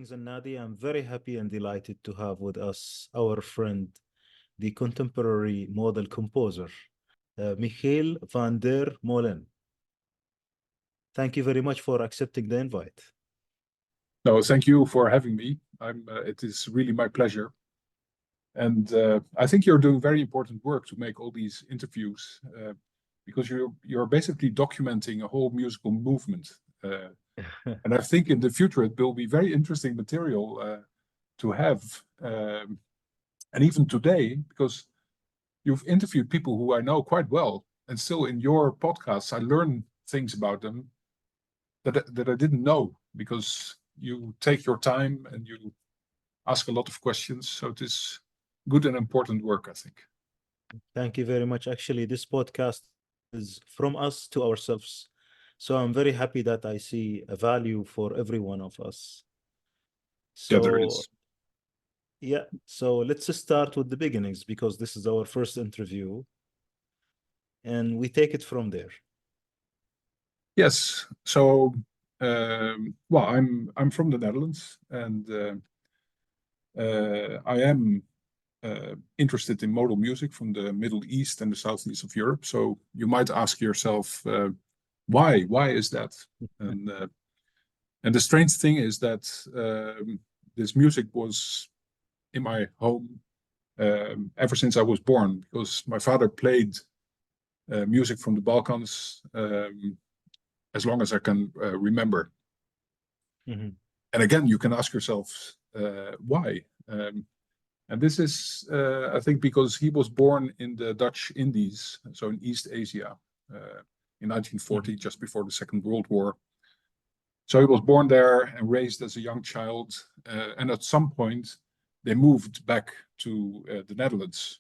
Greetings, Nadi. I'm very happy and delighted to have with us our friend, the contemporary modal composer, Michiel van der Meulen. Thank you very much for accepting the invite. No, thank you for having me. It is really my pleasure. And I think you're doing very important work to make all these interviews because you're basically documenting a whole musical movement. And I think in the future it will be very interesting material to have. And even today, because you've interviewed people who I know quite well, and still in your podcasts, I learn things about them that I didn't know, because you take your time and you ask a lot of questions. So it is good and important work, I think. Thank you very much. Actually, this podcast is from us to ourselves. So I'm very happy that I see a value for every one of us. Yeah, there is. Yeah, so let's start with the beginnings, because this is our first interview and we take it from there. Yes. So, well, I'm from the Netherlands, and I am interested in modal music from the Middle East and the Southeast of Europe. So you might ask yourself, why? Why is that? And the strange thing is that this music was in my home ever since I was born, because my father played music from the Balkans as long as I can remember. Mm-hmm. And again, you can ask yourself why. And this is, I think, because he was born in the Dutch Indies, so in East Asia, in 1940, just before the Second World War. So he was born there and raised as a young child. And at some point, they moved back to the Netherlands.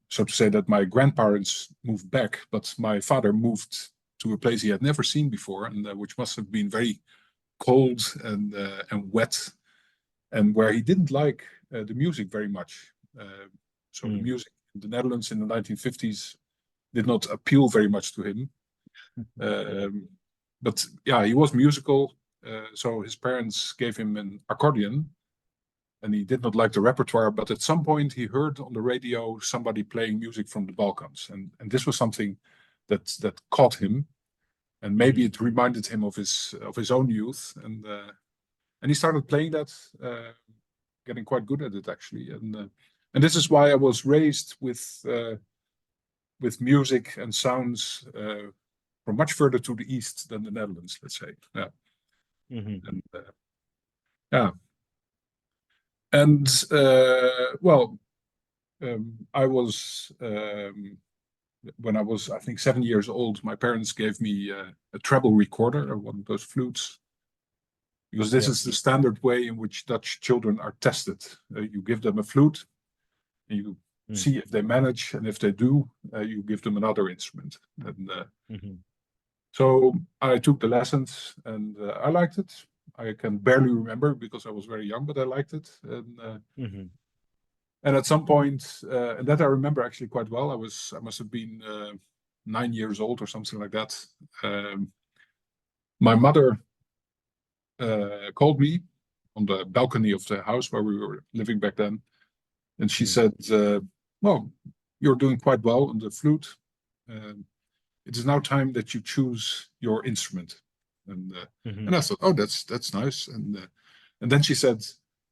So to say that my grandparents moved back, but my father moved to a place he had never seen before, and which must have been very cold and wet, and where he didn't like the music very much. So the music in the Netherlands in the 1950s did not appeal very much to him. But yeah, he was musical. So his parents gave him an accordion, and he did not like the repertoire. But at some point he heard on the radio somebody playing music from the Balkans. And this was something that caught him. And maybe it reminded him of his own youth. And he started playing that, getting quite good at it, actually. And this is why I was raised with music and sounds from much further to the east than the Netherlands, let's say. Yeah. And, yeah. And well, I was when I was, I think, 7 years old, my parents gave me a treble recorder, one of those flutes, because this is the standard way in which Dutch children are tested. You give them a flute, and you see if they manage, and if they do, you give them another instrument. And so I took the lessons, and I liked it. I can barely remember because I was very young, but I liked it. And at some point, and that I remember actually quite well, I must have been 9 years old or something like that. My mother called me on the balcony of the house where we were living back then. And she said, well, you're doing quite well on the flute. It is now time that you choose your instrument. And I thought, oh, that's nice. And then she said,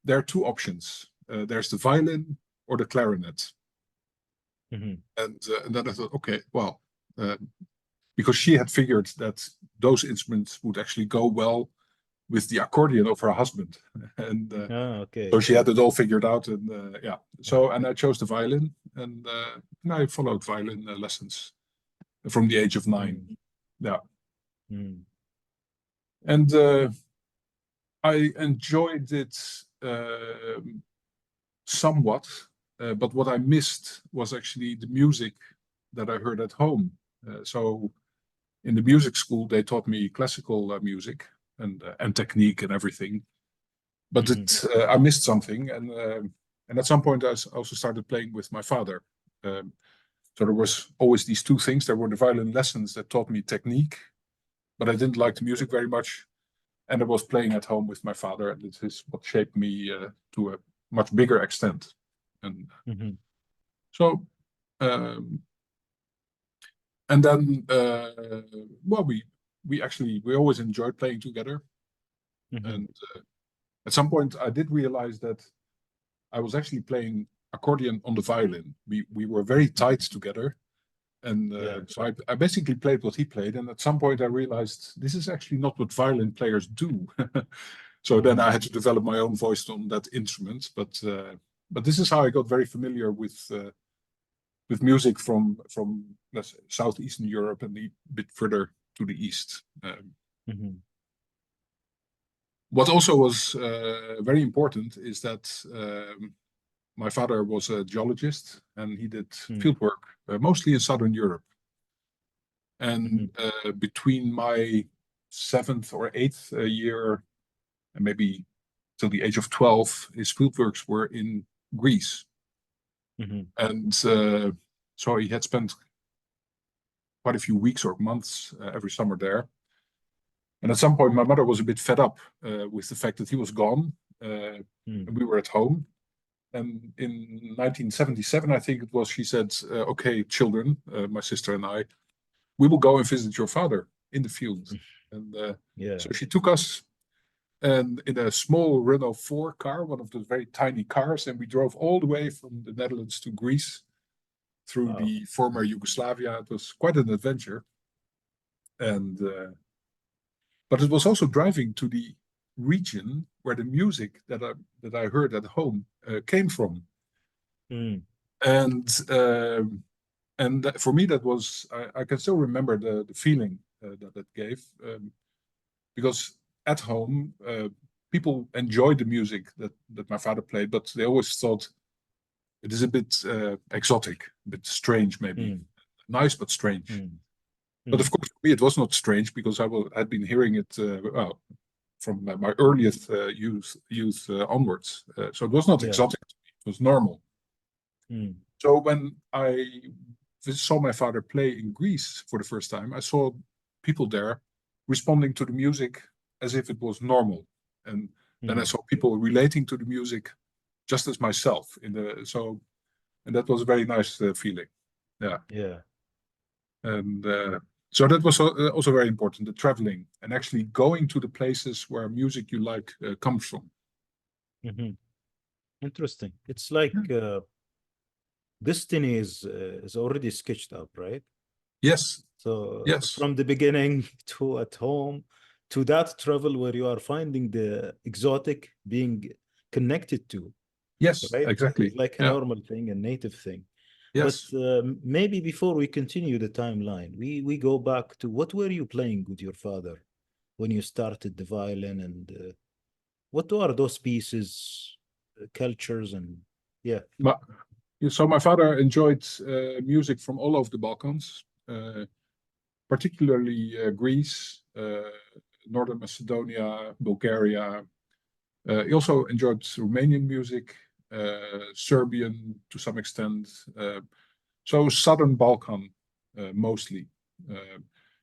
there are two options. There's the violin or the clarinet. And then I thought, okay, well, because she had figured that those instruments would actually go well with the accordion of her husband. And so she had it all figured out. And yeah, so, and I chose the violin, and I followed violin lessons from the age of 9. Yeah. And I enjoyed it somewhat, but what I missed was actually the music that I heard at home. So in the music school, they taught me classical music and technique and everything. But I missed something, and at some point I also started playing with my father. So there was always these two things. There were the violin lessons that taught me technique, but I didn't like the music very much. and I was playing at home with my father, and this is what shaped me to a much bigger extent. And so, and then, well, we always enjoyed playing together. And at some point, I did realize that I was actually playing accordion on the violin. We were very tight together. And so I basically played what he played. And at some point I realized this is actually not what violin players do. So then I had to develop my own voice on that instrument. But this is how I got very familiar with music from let's say, Southeastern Europe and a bit further to the east. What also was very important is that my father was a geologist, and he did field work mostly in Southern Europe. And between my 7th or 8th year, and maybe till the age of 12, his field works were in Greece. And so he had spent quite a few weeks or months every summer there. And at some point, my mother was a bit fed up with the fact that he was gone, and we were at home. And in 1977, I think it was, she said, okay, children, my sister and I, we will go and visit your father in the field. And so she took us and in a small Renault 4 car, one of those very tiny cars, and we drove all the way from the Netherlands to Greece through the former Yugoslavia. It was quite an adventure. And but it was also driving to the region where the music that I heard at home came from. And for me, that was, I can still remember the feeling that gave, because at home, people enjoyed the music that my father played, but they always thought it is a bit exotic, a bit strange, maybe. Nice, but strange. But of course, for me, it was not strange because had been hearing it from my earliest youth onwards. So it was not exotic to me. It was normal. So when I saw my father play in Greece for the first time, I saw people there responding to the music as if it was normal. And then I saw people relating to the music just as myself. And that was a very nice feeling. And so that was also very important, the traveling and actually going to the places where music you like comes from. Interesting. It's like destiny is already sketched up, right? Yes. So from the beginning to at home to that travel where you are finding the exotic being connected to. Yes, right? exactly. It's like a normal thing, a native thing. Yes. But maybe before we continue the timeline, we go back to what were you playing with your father when you started the violin, and what are those pieces, cultures, and So my father enjoyed music from all over the Balkans, particularly Greece, Northern Macedonia, Bulgaria. He also enjoyed Romanian music, Serbian to some extent. So Southern Balkan mostly.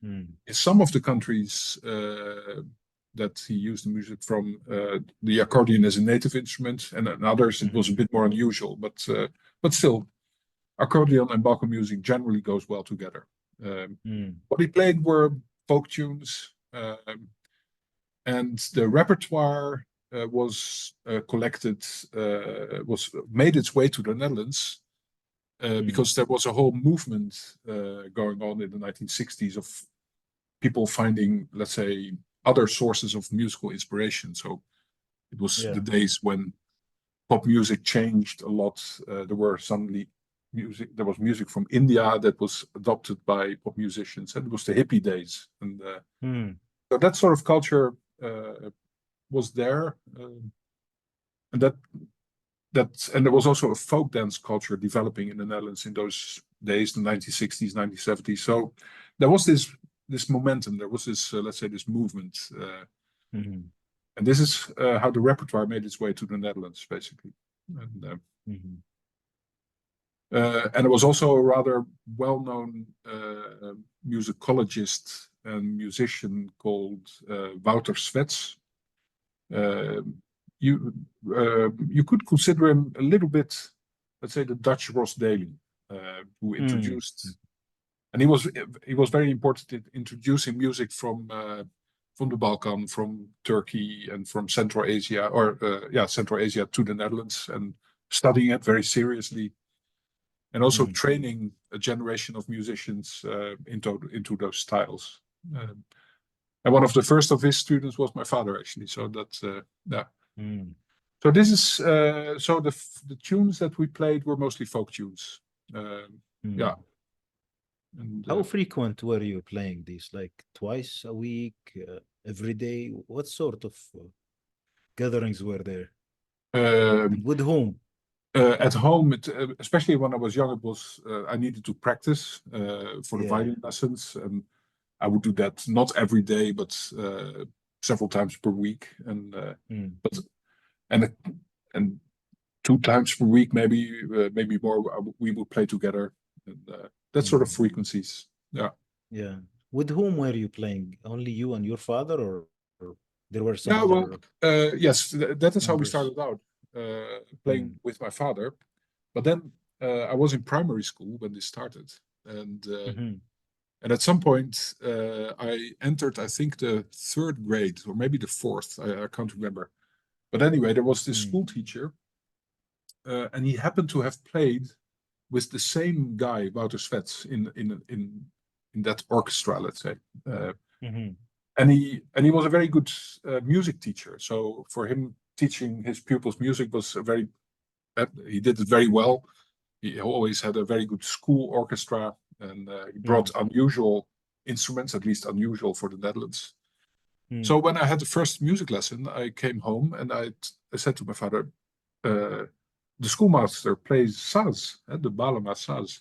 In some of the countries that he used the music from, the accordion as a native instrument, and in others it was a bit more unusual. But still, accordion and Balkan music generally goes well together. What he played were folk tunes, and the repertoire was collected, made its way to the Netherlands because there was a whole movement going on in the 1960s of people finding, let's say, other sources of musical inspiration. So it was the days when pop music changed a lot. There was music from India that was adopted by pop musicians, and it was the hippie days. And so that sort of culture was there, and there was also a folk dance culture developing in the Netherlands in those days, the 1960s, 1970s. So there was this momentum, there was this, let's say, this movement. And this is how the repertoire made its way to the Netherlands, basically. And it was also a rather well-known musicologist and musician called Wouter Sweets, You could consider him a little bit, let's say, the Dutch Ross Daly, who introduced, and he was very important in introducing music from the Balkan, from Turkey, and from Central Asia, or Central Asia to the Netherlands, and studying it very seriously, and also training a generation of musicians into those styles. And one of the first of his students was my father, actually. So that's So this is so the tunes that we played were mostly folk tunes. Yeah. And, how frequent were you playing these? Like twice a week, every day? What sort of gatherings were there? And with whom? At home, especially when I was young, it was I needed to practice for the violin lessons, and I would do that not every day, but several times per week, and and 2 times per week, maybe more. We would play together, and that sort of frequencies. Yeah. Yeah. With whom were you playing? Only you and your father, or there were some Yeah, other? well, yes, that is how we members? started out, playing with my father. But then I was in primary school when this started, and at some point I entered, I think, the 3rd grade or maybe the 4th. I can't remember. But anyway, there was this school teacher, and he happened to have played with the same guy, Wouter Svets, in that orchestra, let's say. And he was a very good music teacher. So for him, teaching his pupils music was he did it very well. He always had a very good school orchestra, and he brought unusual instruments, at least unusual for the Netherlands. So when I had the first music lesson, I came home and I said to my father, the schoolmaster plays saz, the Balema saz.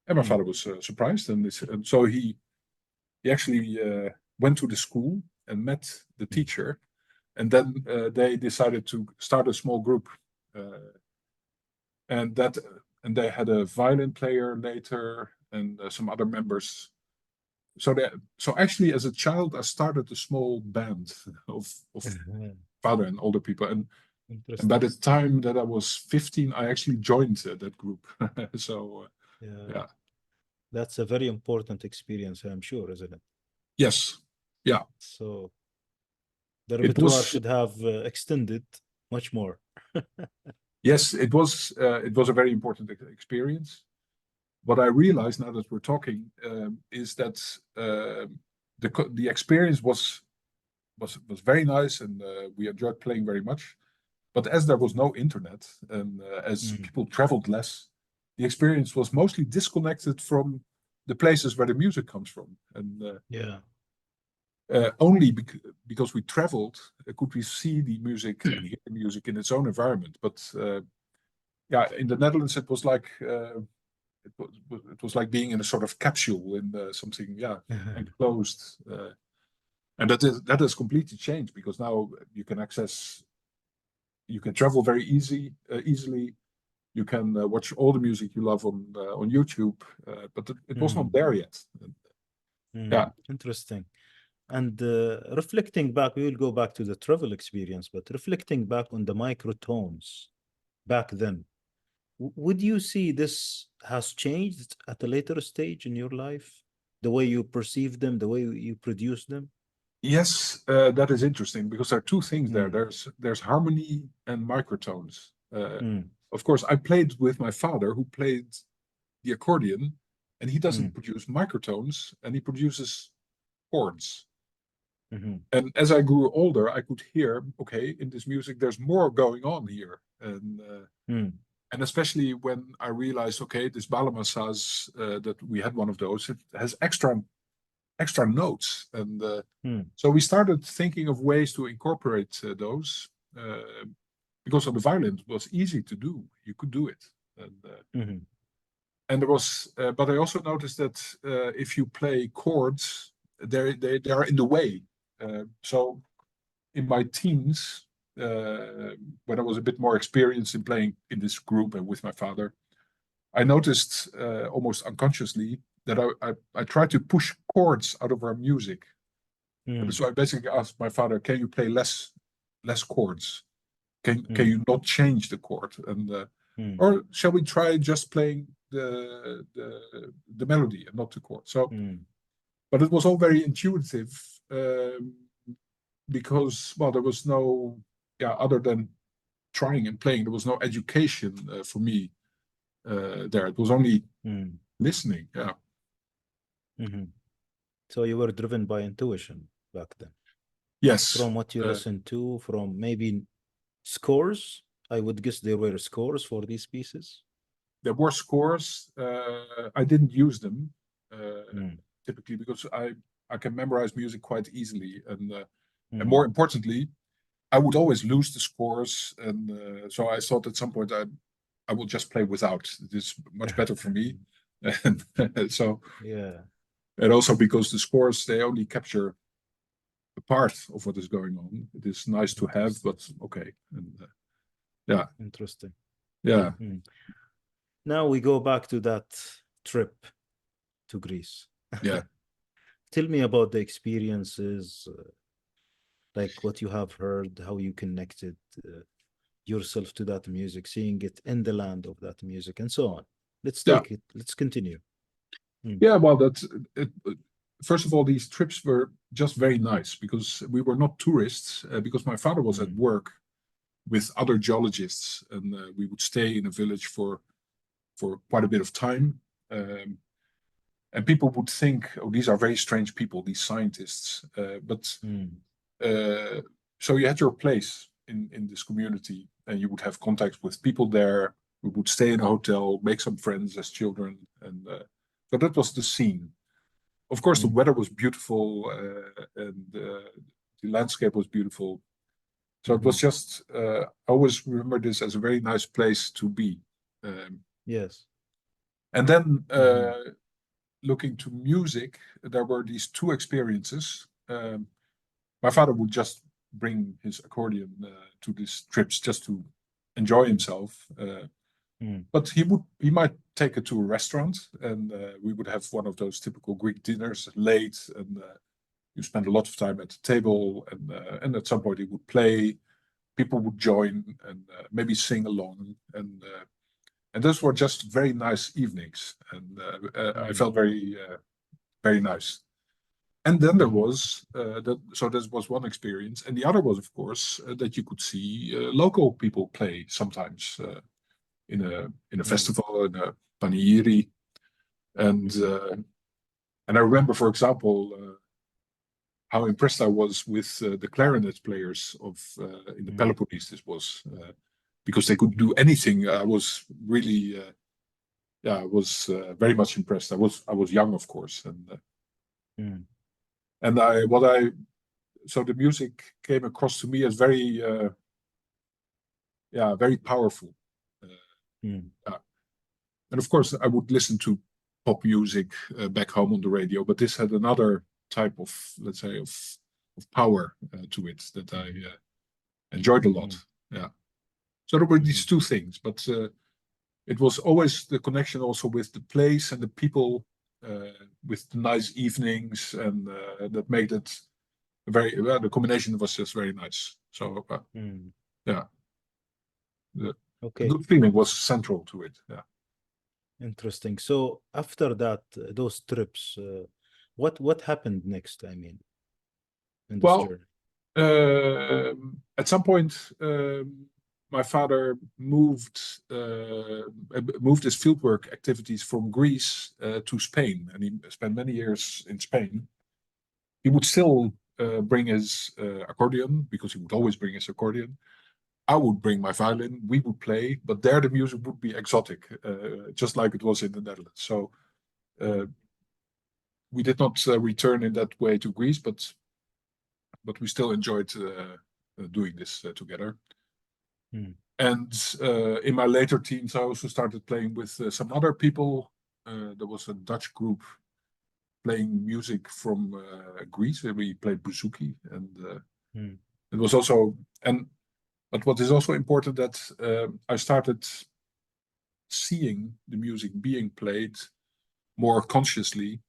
And my father was surprised, and so he actually went to the school and met the teacher, and then they decided to start a small group, and they had a violin player later and some other members. So actually, as a child, I started a small band of father and older people, and by the time that I was 15, I actually joined that group. So yeah, that's a very important experience, I'm sure, isn't it? Yes. Yeah. So the repertoire should have extended much more. Yes, it was a very important experience. What I realized now that we're talking is that the experience was very nice, and we enjoyed playing very much. But as there was no internet, and as people traveled less, the experience was mostly disconnected from the places where the music comes from. And only because we traveled could we see the music and hear the music in its own environment. But in the Netherlands, it was like it was like being in a sort of capsule in something enclosed, and that is completely changed, because now you can travel very easily. You can watch all the music you love on YouTube, but it was not there yet. Yeah, interesting. And reflecting back, we will go back to the travel experience, but reflecting back on the microtones back then, would you see this has changed at a later stage in your life? The way you perceive them, the way you produce them? Yes, that is interesting, because there are 2 things there. There's harmony and microtones. Of course, I played with my father, who played the accordion, and he doesn't produce microtones, and he produces chords. And as I grew older, I could hear, okay, in this music, there's more going on here. And especially when I realized, okay, this Balema saz, that we had one of those, it has extra notes. And so we started thinking of ways to incorporate those, because on the violin it was easy to do. You could do it. And there was, but I also noticed that if you play chords, they are in the way. So in my teens, when I was a bit more experienced in playing in this group and with my father, I noticed almost unconsciously that I tried to push chords out of our music. And so I basically asked my father, can you play less less chords? Can you not change the chord? And or shall we try just playing the melody and not the chord? So, but it was all very intuitive because, well, there was no, other than trying and playing, there was no education for me there. It was only listening. Yeah. So you were driven by intuition back then. Yes. From what you listened to, from maybe scores. I would guess there were scores for these pieces. There were scores. I didn't use them typically because I can memorize music quite easily, and more importantly, I would always lose the scores, and so I thought at some point I will just play without. It is much better for me, and so and also because the scores, they only capture a part of what is going on. It is nice to have, but okay, and interesting. Yeah. Now we go back to that trip to Greece. Yeah. Tell me about the experiences, like what you have heard, how you connected yourself to that music, seeing it in the land of that music, and so on. Let's take it. Let's continue. Yeah, well, first of all, these trips were just very nice because we were not tourists, because my father was at work with other geologists, and we would stay in a village for quite a bit of time. And people would think, oh, these are very strange people, these scientists. So you had your place in this community, and you would have contact with people there. We would stay in a hotel, make some friends as children, and so that was the scene. Of course, the weather was beautiful, and the landscape was beautiful. So it was just, I always remember this as a very nice place to be. Yes. And then looking to music, there were these two experiences. My father would just bring his accordion to these trips just to enjoy himself. But he might take it to a restaurant, and we would have one of those typical Greek dinners late, and you spend a lot of time at the table, and at some point he would play. People would join and maybe sing along, and those were just very nice evenings, and I felt very very nice. And then there was so this was one experience, and the other was, of course, that you could see local people play sometimes in a festival, in a panegyri, and I remember, for example, how impressed I was with the clarinet players in the Peloponnese. This was because they could do anything. I was really, I was very much impressed. I was young, of course, and so the music came across to me as very, very powerful. And of course, I would listen to pop music back home on the radio, but this had another type of, let's say, of power to it that I enjoyed a lot. Yeah. So there were these two things, but it was always the connection also with the place and the people, with the nice evenings, and that made it very. The combination was just very nice. So yeah, the good feeling was central to it. Yeah. Interesting. So after that, those trips, what happened next? I mean, in this journey. At some point, my father moved his fieldwork activities from Greece to Spain, and he spent many years in Spain. He would still bring his accordion, because he would always bring his accordion. I would bring my violin, we would play, but there the music would be exotic, just like it was in the Netherlands. So we did not return in that way to Greece, but we still enjoyed doing this together. And in my later teens, I also started playing with some other people. There was a Dutch group playing music from Greece, where we played bouzouki, and it was also But what is also important that I started seeing the music being played more consciously,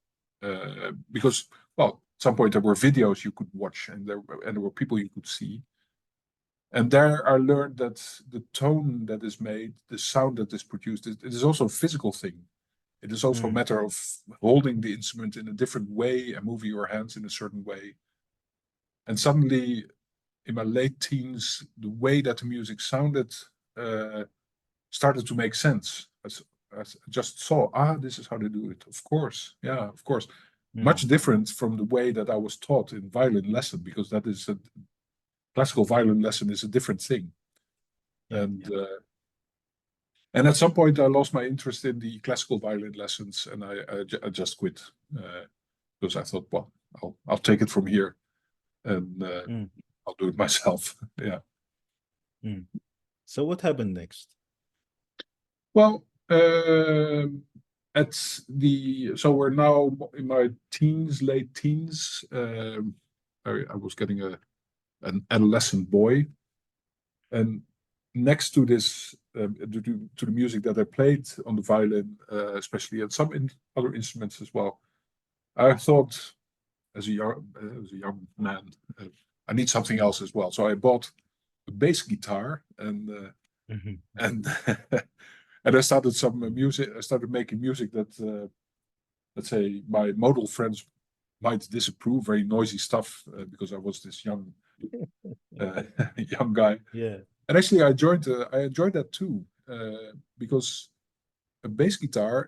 because, well, at some point there were videos you could watch, and there were people you could see. And there I learned that the tone that is made, the sound that is produced, it is also a physical thing. It is also a matter of holding the instrument in a different way and moving your hands in a certain way. And suddenly, in my late teens, the way that the music sounded started to make sense. I just saw, this is how they do it. Of course, yeah, of course. Much different from the way that I was taught in violin lesson, because that is a classical violin lesson is a different thing. And at some point I lost my interest in the classical violin lessons, and I just quit because I thought, well, I'll take it from here, and I'll do it myself. Yeah. So what happened next? Well, so we're now in my teens, late teens. I was getting an adolescent boy, and next to this, to the music that I played on the violin, especially, and some other instruments as well, I thought, as a young man, I need something else as well. So I bought a bass guitar, and and I started some music. I started making music that, let's say, my Modal friends might disapprove. Very noisy stuff, because I was this young guy. Yeah. And actually, I enjoyed that too, because a bass guitar,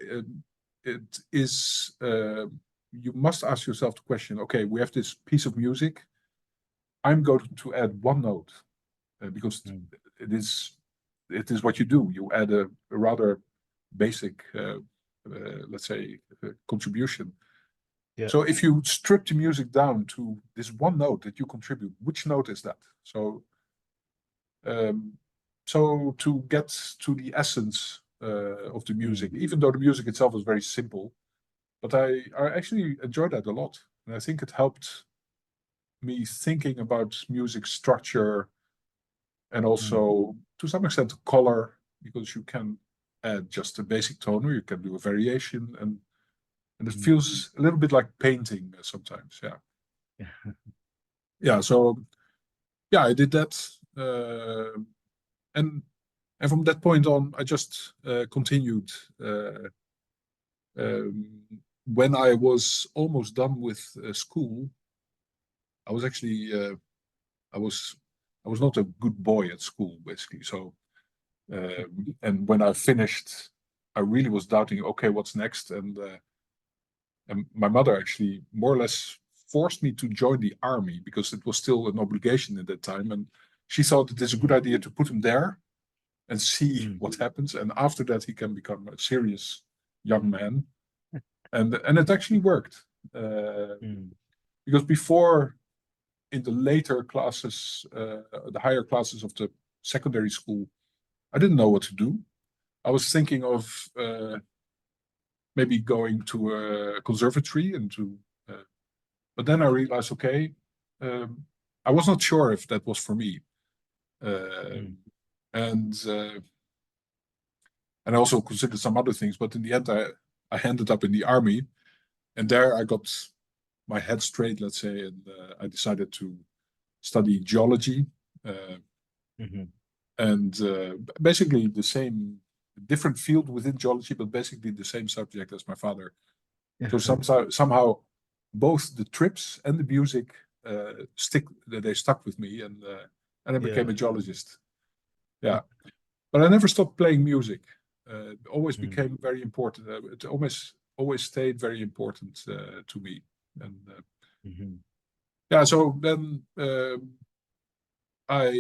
it is, you must ask yourself the question: okay, we have this piece of music. I'm going to add one note, because it is what you do. You add a rather basic, let's say, contribution. Yeah. So if you strip the music down to this one note that you contribute, which note is that? So to get to the essence of the music, even though the music itself is very simple, but I actually enjoyed that a lot, and I think it helped me thinking about music structure, and also to some extent color, because you can add just a basic tone, or you can do a variation, and it feels a little bit like painting sometimes. So I did that, and from that point on, I just continued. When I was almost done with school, I was actually I was not a good boy at school, basically. So and when I finished, I really was doubting, okay, what's next? And my mother actually more or less forced me to join the army, because it was still an obligation at that time, and she thought it is a good idea to put him there and see what happens, and after that he can become a serious young man. And it actually worked, because before, in the later classes, the higher classes of the secondary school, I didn't know what to do. I was thinking of maybe going to a conservatory but then I realized, okay, I was not sure if that was for me, and I also considered some other things. But in the end, I ended up in the army, and there I got my head straight, let's say, and I decided to study geology, and basically the same, different field within geology, but basically the same subject as my father. So somehow both the trips and the music they stuck with me, and I became a geologist. Yeah, but I never stopped playing music. It always became very important. It always stayed very important to me. And so then I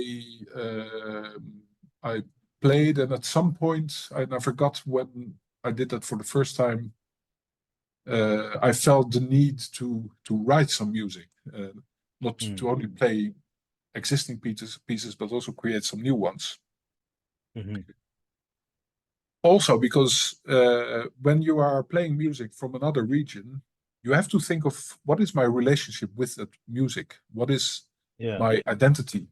played, and at some point, I forgot when I did that for the first time, I felt the need to write some music, not to only play existing pieces, but also create some new ones. Also, because when you are playing music from another region, you have to think of, what is my relationship with that music? What is my identity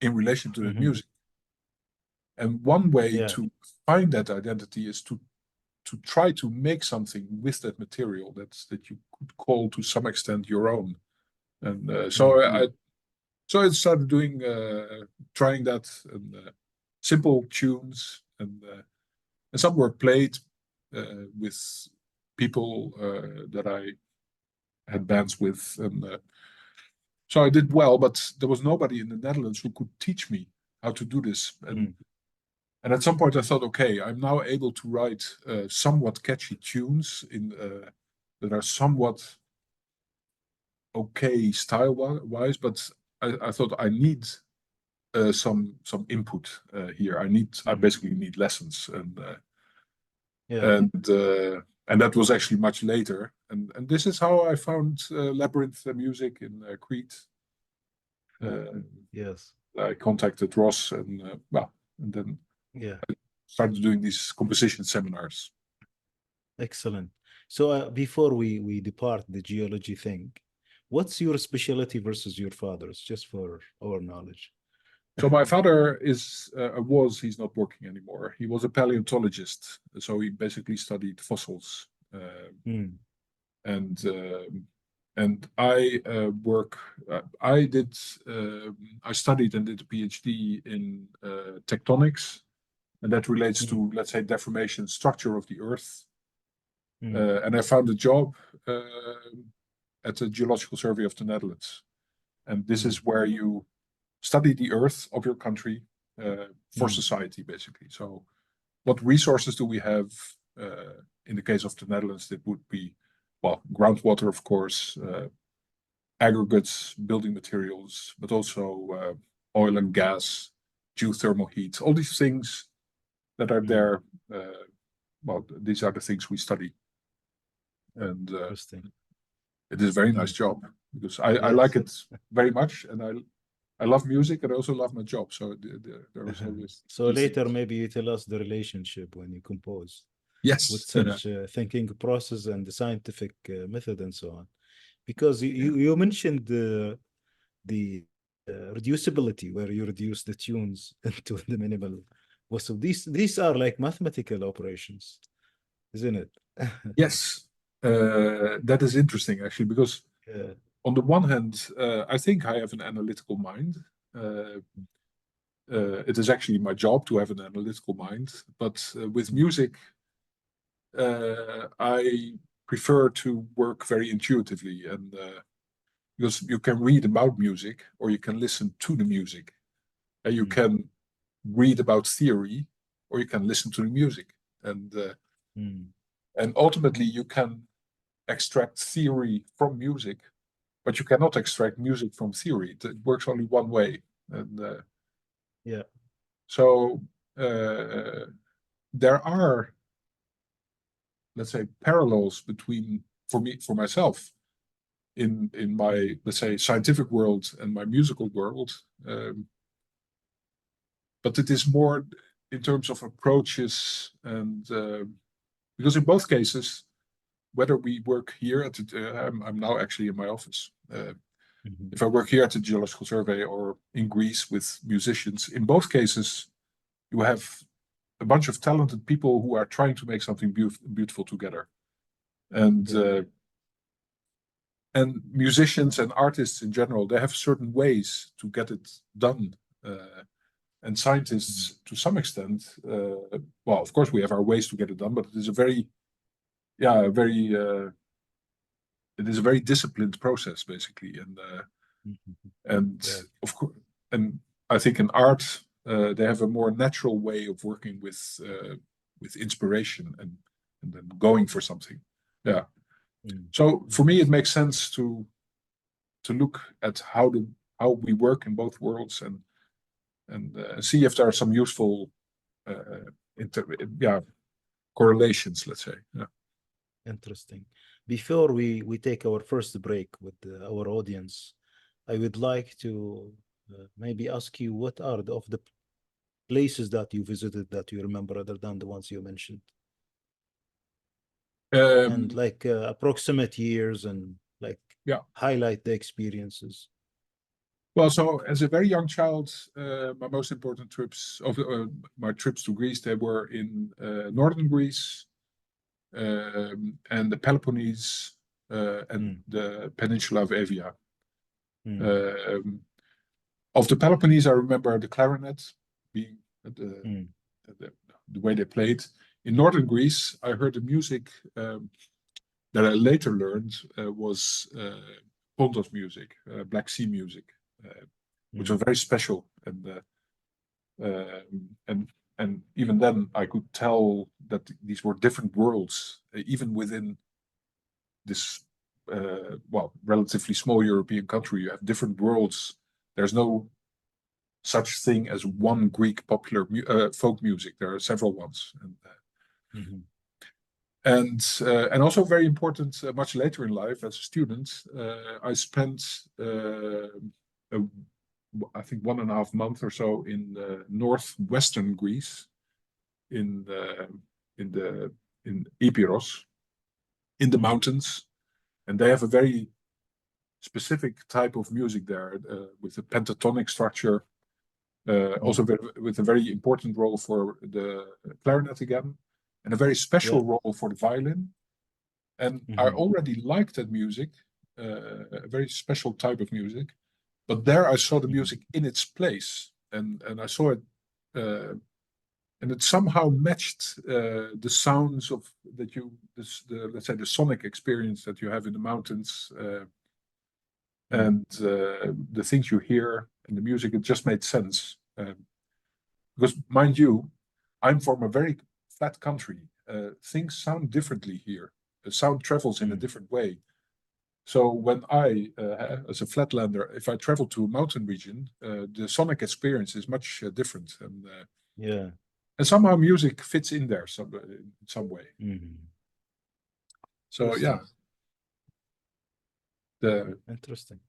in relation to that music? And one way to find that identity is to try to make something with that material that you could call to some extent your own. And so So I started doing, trying that, and simple tunes, and some were played with people that I had bands with, and so I did well. But there was nobody in the Netherlands who could teach me how to do this, and at some point I thought, okay, I'm now able to write somewhat catchy tunes in that are somewhat okay style-wise, but I thought I need some input here. I basically need lessons, and that was actually much later. And this is how I found Labyrinth music in Crete. Yes. I contacted Ross, and then started doing these composition seminars. Excellent. So before we depart the geology thing, what's your specialty versus your father's, just for our knowledge? So my father he's not working anymore. He was a paleontologist, so he basically studied fossils. And I I studied and did a PhD in tectonics, and that relates to, let's say, deformation structure of the Earth. And I found a job at the Geological Survey of the Netherlands, and this is where you study the Earth of your country for society, basically. So, what resources do we have? In the case of the Netherlands, it would be, well, groundwater, of course, aggregates, building materials, but also oil and gas, geothermal heat, all these things that are there. Well, these are the things we study. And it is a very nice job, because I like it very much, and I love music, and I also love my job. So there is always. So later, maybe you tell us the relationship when you compose. Yes. With such thinking process and the scientific method and so on. Because you mentioned the reducibility, where you reduce the tunes into the minimal. Well, so these are like mathematical operations, isn't it? Yes, that is interesting, actually, because on the one hand, I think I have an analytical mind. It is actually my job to have an analytical mind, but with music, I prefer to work very intuitively, and because you can read about music, or you can listen to the music, and you can read about theory, or you can listen to the music, and ultimately you can extract theory from music, but you cannot extract music from theory. It works only one way, and so there are, let's say, parallels between, for myself, in my, let's say, scientific world and my musical world, but it is more in terms of approaches, and because in both cases, whether we work here at I'm now actually in my office. If I work here at the Geological Survey or in Greece with musicians, in both cases, you have a bunch of talented people who are trying to make something beautiful together. And musicians and artists in general, they have certain ways to get it done. And scientists, to some extent, well, of course, we have our ways to get it done, but it is a very disciplined process, basically. And of course, and I think in art, they have a more natural way of working with inspiration and then going for something. Yeah. So for me, it makes sense to look at how we work in both worlds, and see if there are some useful correlations, let's say. Yeah. Interesting. Before we take our first break with our audience, I would like to maybe ask you, what are of the places that you visited that you remember, other than the ones you mentioned? And like approximate years, and like highlight the experiences. Well, so as a very young child, my most important trips my trips to Greece, they were in northern Greece, and the Peloponnese, and the peninsula of Evia. Of the Peloponnese, I remember the clarinet being the way they played. In northern Greece, I heard the music that I later learned was Pontos music, Black Sea music, which was very special. And even then, I could tell that these were different worlds, even within this relatively small European country. You have different worlds. There's no such thing as one Greek popular folk music. There are several ones, and also very important. Much later in life, as a student, I spent I think 1.5 months or so in northwestern Greece, in Epiros, in the mountains, and they have a very specific type of music there with a pentatonic structure. Also with a very important role for the clarinet again, and a very special role for the violin. And I already liked that music, a very special type of music. But there I saw the music in its place, and I saw it, and it somehow matched the sounds of let's say the sonic experience that you have in the mountains, and the things you hear and the music. It just made sense, because mind you, I'm from a very flat country. Things sound differently here. The sound travels in a different way. So when I, as a flatlander, if I travel to a mountain region, the sonic experience is much different, and somehow music fits in there in some way. So interesting.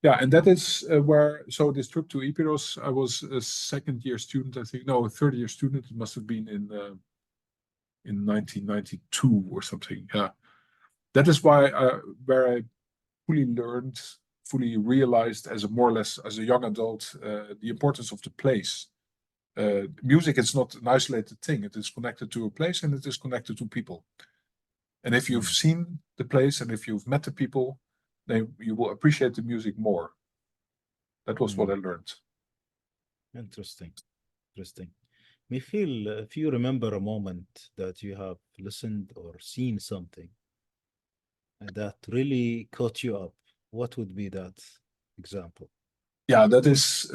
Yeah, and that is where. So this trip to Epiros, I was a second-year student, I think. No, a third-year student. It must have been in 1992 or something. Yeah, that is why where I fully realized as a more or less as a young adult the importance of the place. Music is not an isolated thing. It is connected to a place, and it is connected to people. And if you've seen the place and if you've met the people, then you will appreciate the music more. That was what I learned. Interesting. Michiel, if you remember a moment that you have listened or seen something that really caught you up, what would be that example? Yeah, that is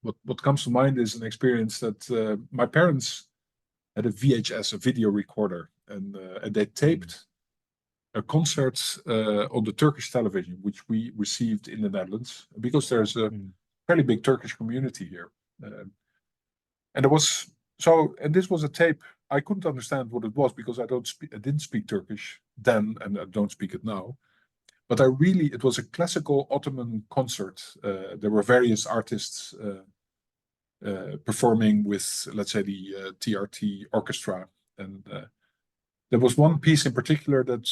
what comes to mind is an experience that my parents had a VHS, a video recorder, and they taped a concert on the Turkish television, which we received in the Netherlands, because there's a fairly big Turkish community here. And this was a tape. I couldn't understand what it was because I didn't speak Turkish then, and I don't speak it now. But it was a classical Ottoman concert. There were various artists performing with, let's say, the TRT orchestra, and there was one piece in particular that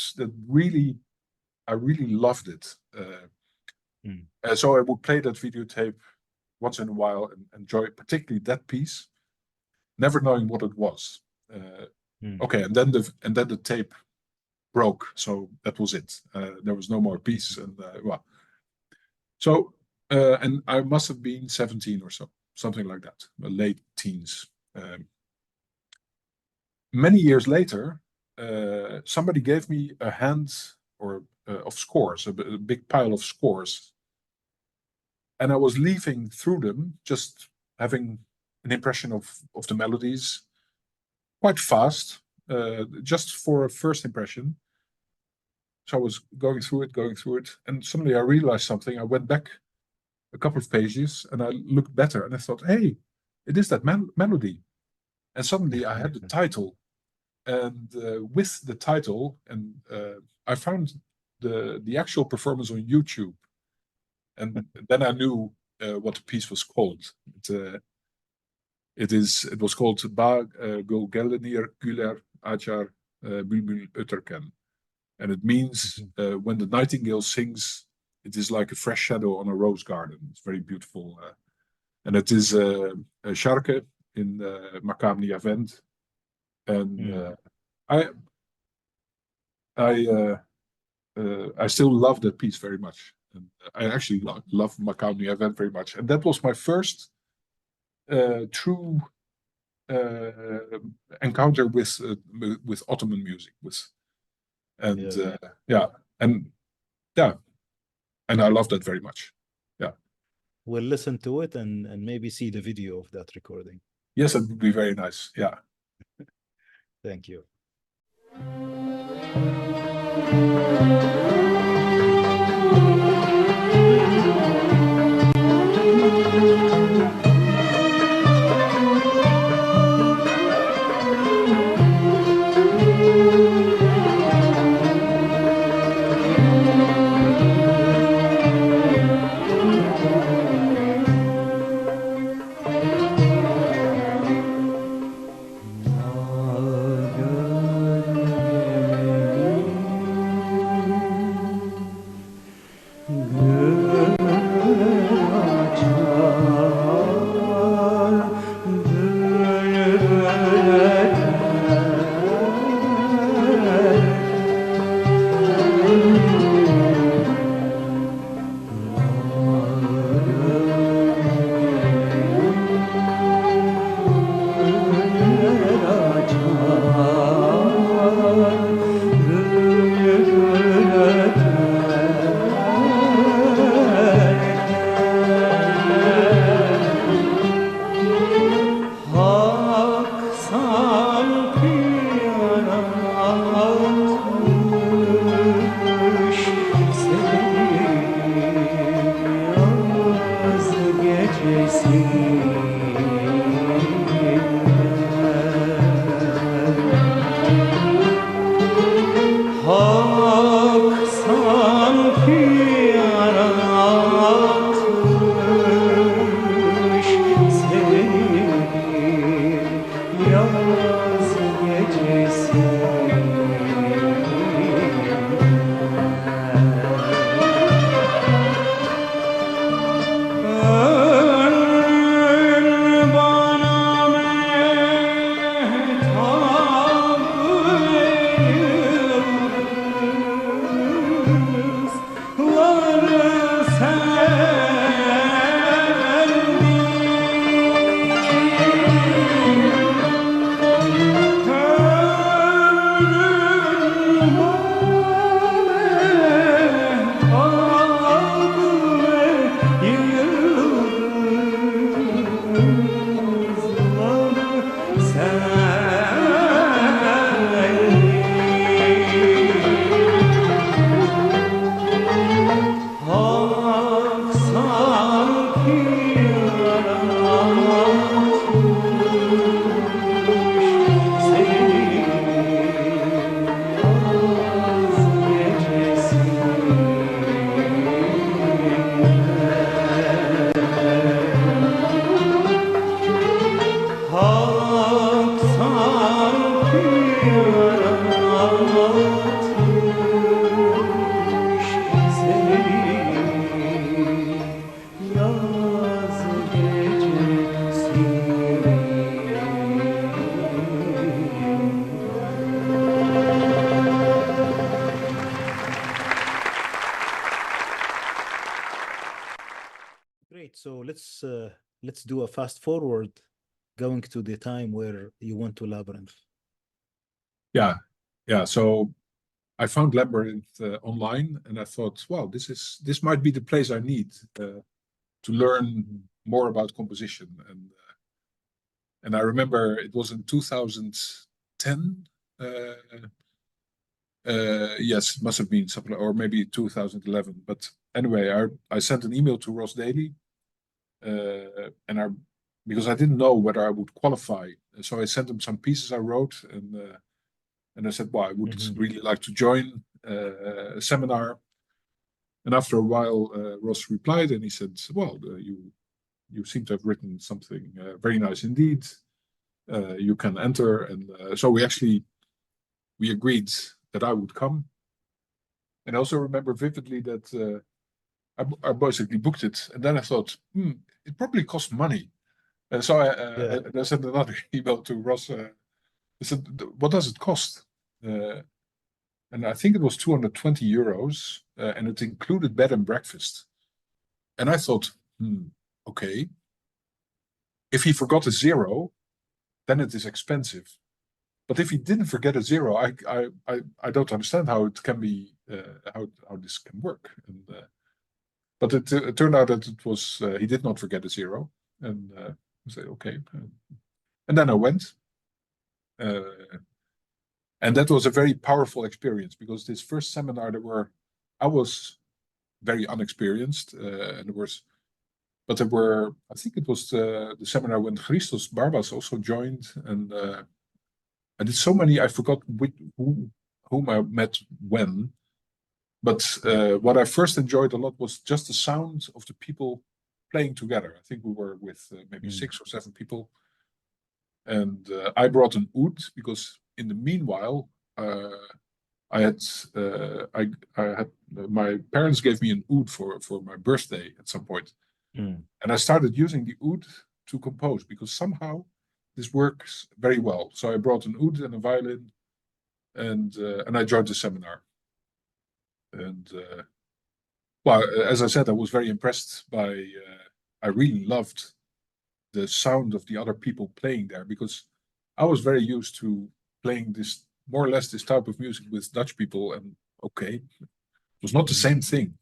I really loved it. So I would play that videotape once in a while and enjoy particularly that piece, never knowing what it was. Okay, and then the tape broke, so that was it. There was no more piece, and and I must have been 17 or so, something like that, late teens. Many years later, somebody gave me a hand of scores, a big pile of scores, and I was leafing through them, just having an impression of the melodies, quite fast, just for a first impression. So I was going through it, and suddenly I realized something. I went back a couple of pages, and I looked better, and I thought, hey, it is that melody. And suddenly I had the title, and with the title, and I found the actual performance on YouTube, and then I knew what the piece was called. It was called Ba Gulgelenir Güler Açar Bülbül Öterken, and it means when the nightingale sings, it is like a fresh shadow on a rose garden. It's very beautiful, and it is a şarkı in Makam Niyavend, and I still love that piece very much. And I actually love Macau New Event very much. And that was my first true encounter with Ottoman music. And I love that very much. Yeah. We'll listen to it and maybe see the video of that recording. Yes, that would be very nice. Yeah. Thank you. Great. So let's do a fast forward, going to the time where you went to Labyrinth. Yeah. So I found Labyrinth online, and I thought, wow, this might be the place I need to learn more about composition. And I remember it was in 2010. Yes, it must have been something, or maybe 2011. But anyway, I sent an email to Ross Daly, because I didn't know whether I would qualify. So I sent him some pieces I wrote, and I said, well, I would really like to join a seminar. And after a while, Ross replied, and he said, well, you seem to have written something very nice indeed. You can enter. And so we agreed that I would come. And I also remember vividly that I basically booked it. And then I thought, it probably cost money. So I sent another email to Ross. I said, what does it cost? and I think it was 220 euros, and it included bed and breakfast. And I thought, okay, if he forgot a zero, then it is expensive. But if he didn't forget a zero, I don't understand how it can be, how this can work. And, but it turned out that it was he did not forget a zero, and I said okay, and then I went, and that was a very powerful experience because this first seminar I was very unexperienced, and there were, I think it was the seminar when Christos Barbas also joined, and I did so many, I forgot whom I met when. But what I first enjoyed a lot was just the sound of the people playing together. I think we were with maybe 6 or 7 people. And I brought an oud because in the meanwhile, I had my parents gave me an oud for my birthday at some point. And I started using the oud to compose because somehow this works very well. So I brought an oud and a violin, and I joined the seminar. And well, as I said, I was very impressed by. I really loved the sound of the other people playing there because I was very used to playing this more or less this type of music with Dutch people, and okay, it was not the same thing.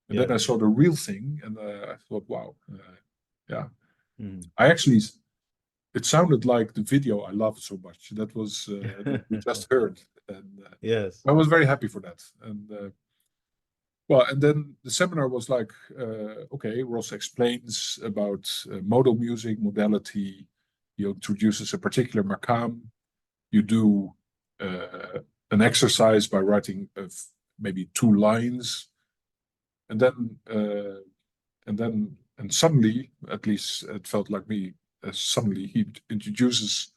And then I saw the real thing, and I thought, wow, yeah. I actually, it sounded like the video I loved so much. That was that we just heard, and Yes. I was very happy for that. And well, and then the seminar was like, okay, Ross explains about modal music, modality. He introduces a particular makam. You do an exercise by writing maybe 2 lines, and suddenly, at least it felt like me, suddenly he introduces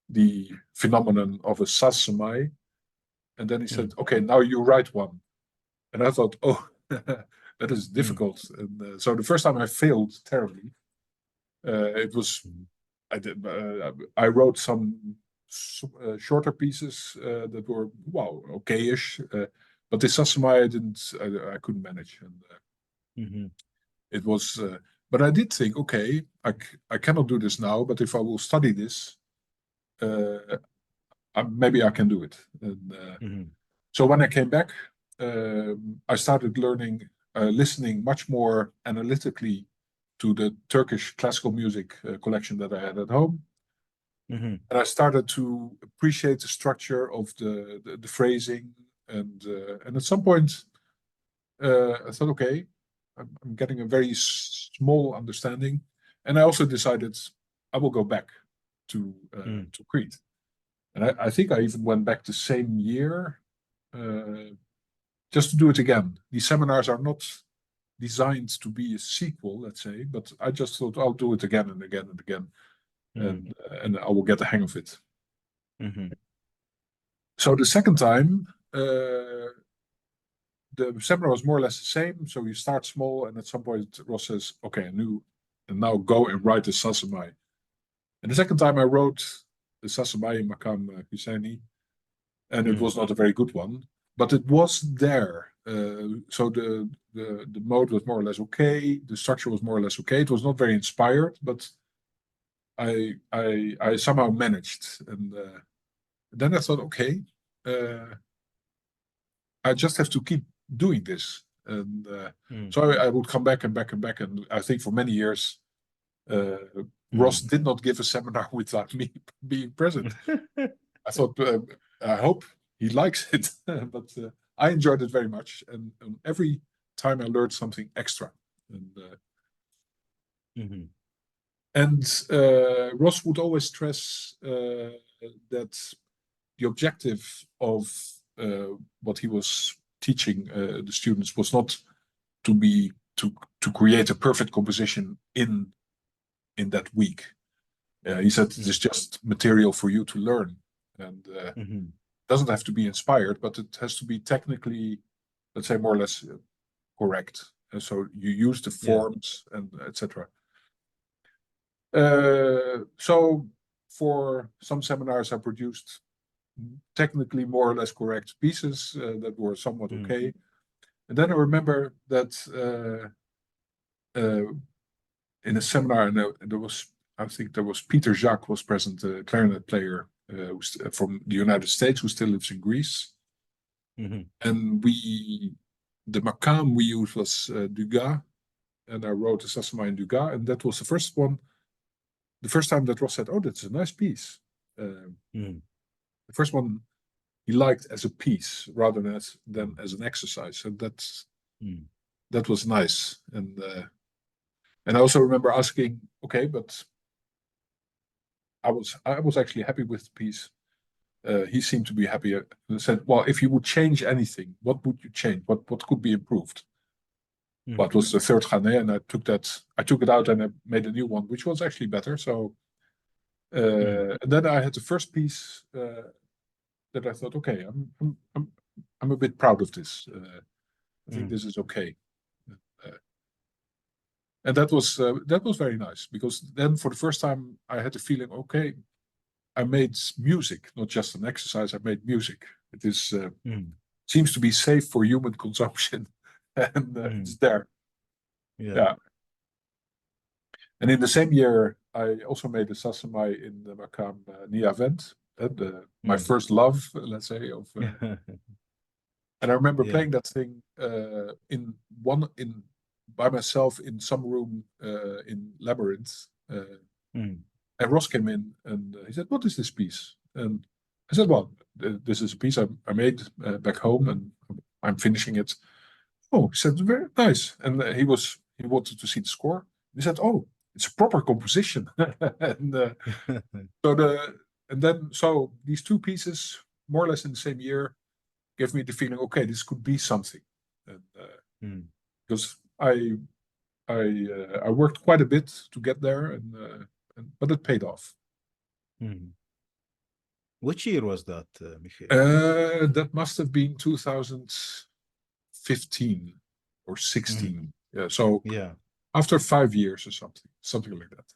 the phenomenon of a sasamai, and then he said, okay, now you write one. And I thought, oh, that is difficult. And so the first time I failed terribly. It was, I wrote some shorter pieces that were, wow, okay-ish. But the Sasamai I couldn't manage. And it was, but I did think, okay, I cannot do this now, but if I will study this, maybe I can do it. And so when I came back, I started listening much more analytically to the Turkish classical music collection that I had at home. And I started to appreciate the structure of the phrasing. And at some point, I thought, okay, I'm getting a very small understanding. And I also decided I will go back to Crete. And I think I even went back the same year just to do it again. These seminars are not designed to be a sequel, let's say, but I just thought I'll do it again and again and again, and I will get the hang of it. So the second time, the seminar was more or less the same. So you start small, and at some point Ross says, okay, and now go and write the Sasamai. And the second time I wrote the Sasamai Makam Husseini, and it was not a very good one, but it was there. So the mode was more or less okay. The structure was more or less okay. It was not very inspired, but I somehow managed. And then I thought, okay, I just have to keep doing this. And so I would come back and back and back. And I think for many years, Ross did not give a seminar without me being present. I thought, I hope he likes it, but I enjoyed it very much. And every time I learned something extra. And Ross would always stress that the objective of what he was teaching the students was not to create a perfect composition in that week. He said it is just material for you to learn, and doesn't have to be inspired, but it has to be technically, let's say, more or less correct. And so you use the forms and etc. So for some seminars, I produced technically more or less correct pieces that were somewhat okay. And then I remember that in a seminar, and there was, I think there was Peter Jacques was present, a clarinet player from the United States who still lives in Greece. And the makam we used was Dugas, and I wrote a Sassamai in Dugas, and that was the first time that Ross said, "Oh, that's a nice piece." The first one he liked as a piece rather than as an exercise, and that was nice. And I also remember asking, okay, but I was actually happy with the piece. He seemed to be happy and said, well, if you would change anything, what would you change? What could be improved? Well, it was the third Ghanè, and I took it out and I made a new one, which was actually better. So and then I had the first piece that I thought, okay, I'm a bit proud of this. I think this is okay. And that was very nice, because then for the first time I had the feeling, okay, I made music, not just an exercise. I made music. It is seems to be safe for human consumption, and it's there. Yeah. And in the same year, I also made a Sassamai in the Makam Niavent, my first love, let's say. And I remember playing that thing by myself in some room in Labyrinth. And Ross came in and he said, "What is this piece?" And I said, "Well, this is a piece I made back home, and I'm finishing it." Oh, he said, "Very nice." And he wanted to see the score. He said, "Oh, it's a proper composition." And so these two pieces, more or less in the same year, gave me the feeling, okay, this could be something. And because I worked quite a bit to get there, but it paid off. Which year was that, Michiel? That must have been 2015 or 16. Yeah. So after 5 years or something like that.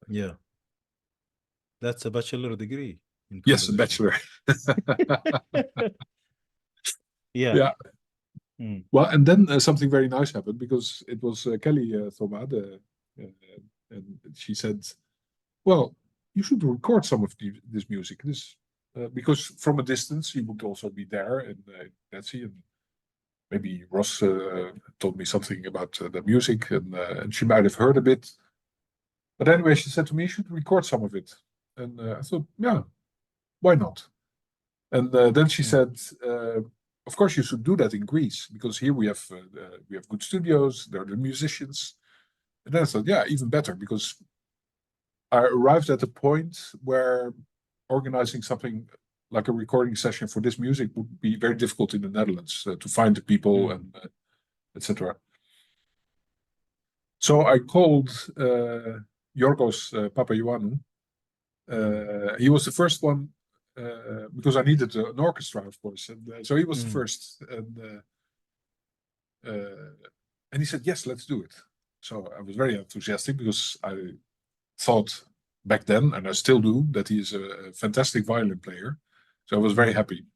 Yeah. That's a bachelor degree in Yes, a composition. bachelor. Yeah. Well, and then something very nice happened, because it was Kelly Thoma, and she said, "Well, you should record some of this music. Because from a distance, you would also be there, and Nancy, and maybe Ross told me something about the music, and she might have heard a bit. But anyway, she said to me, you should record some of it." And I thought, yeah, why not? And then she said, "Of course, you should do that in Greece, because here we have good studios. There are the musicians." And then I thought, yeah, even better, because I arrived at a point where organizing something like a recording session for this music would be very difficult in the Netherlands to find the people and etc. So I called Yorgos Papaioannou. He was the first one, because I needed an orchestra, of course, and so he was the first, and he said, "Yes, let's do it." So I was very enthusiastic, because I thought back then, and I still do, that he is a fantastic violin player. So I was very happy.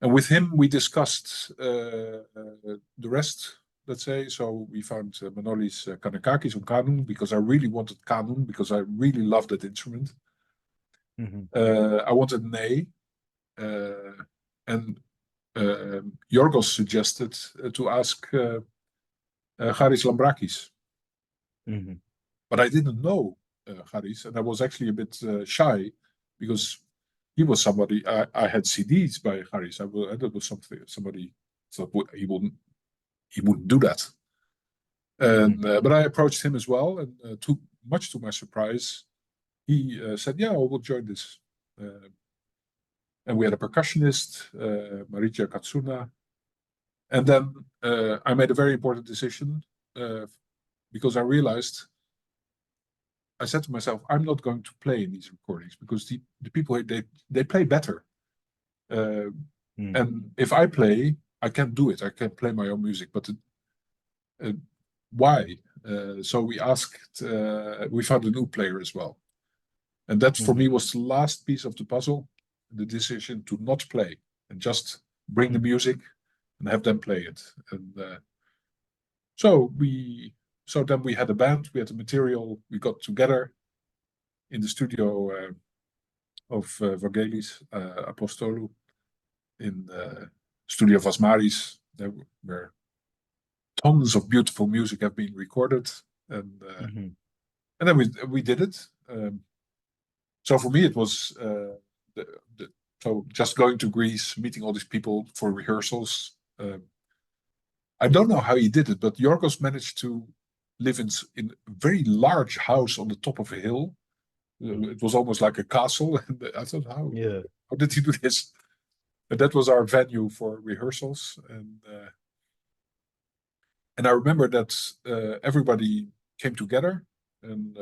And with him, we discussed the rest, let's say. So we found Manolis Kanakakis on Kanun, because I really wanted Kanun, because I really loved that instrument. I wanted Ney, and Yorgos suggested to ask Charis Lambrakis. But I didn't know Charis, and I was actually a bit shy, because he was somebody I had CDs by Charis. That was somebody thought he wouldn't do that. And but I approached him as well, and much to my surprise, he said, "Yeah, I will join this." And we had a percussionist, Maricha Katsuna. And then I made a very important decision, because I realized, I said to myself, I'm not going to play in these recordings, because the people, they play better. And if I play, I can do it. I can play my own music, but why? So we found a new player as well. And that for me was the last piece of the puzzle. the decision to not play and just bring the music and have them play it. And so then we had a band, we had the material, we got together in the studio of Vangelis Apostolou in the studio Vasmaris, where tons of beautiful music have been recorded, and then we did it. So for me, it was so just going to Greece, meeting all these people for rehearsals. I don't know how he did it, but Yorgos managed to live in a very large house on the top of a hill. It was almost like a castle, and I thought, how did he do this? But that was our venue for rehearsals, and I remember that everybody came together, and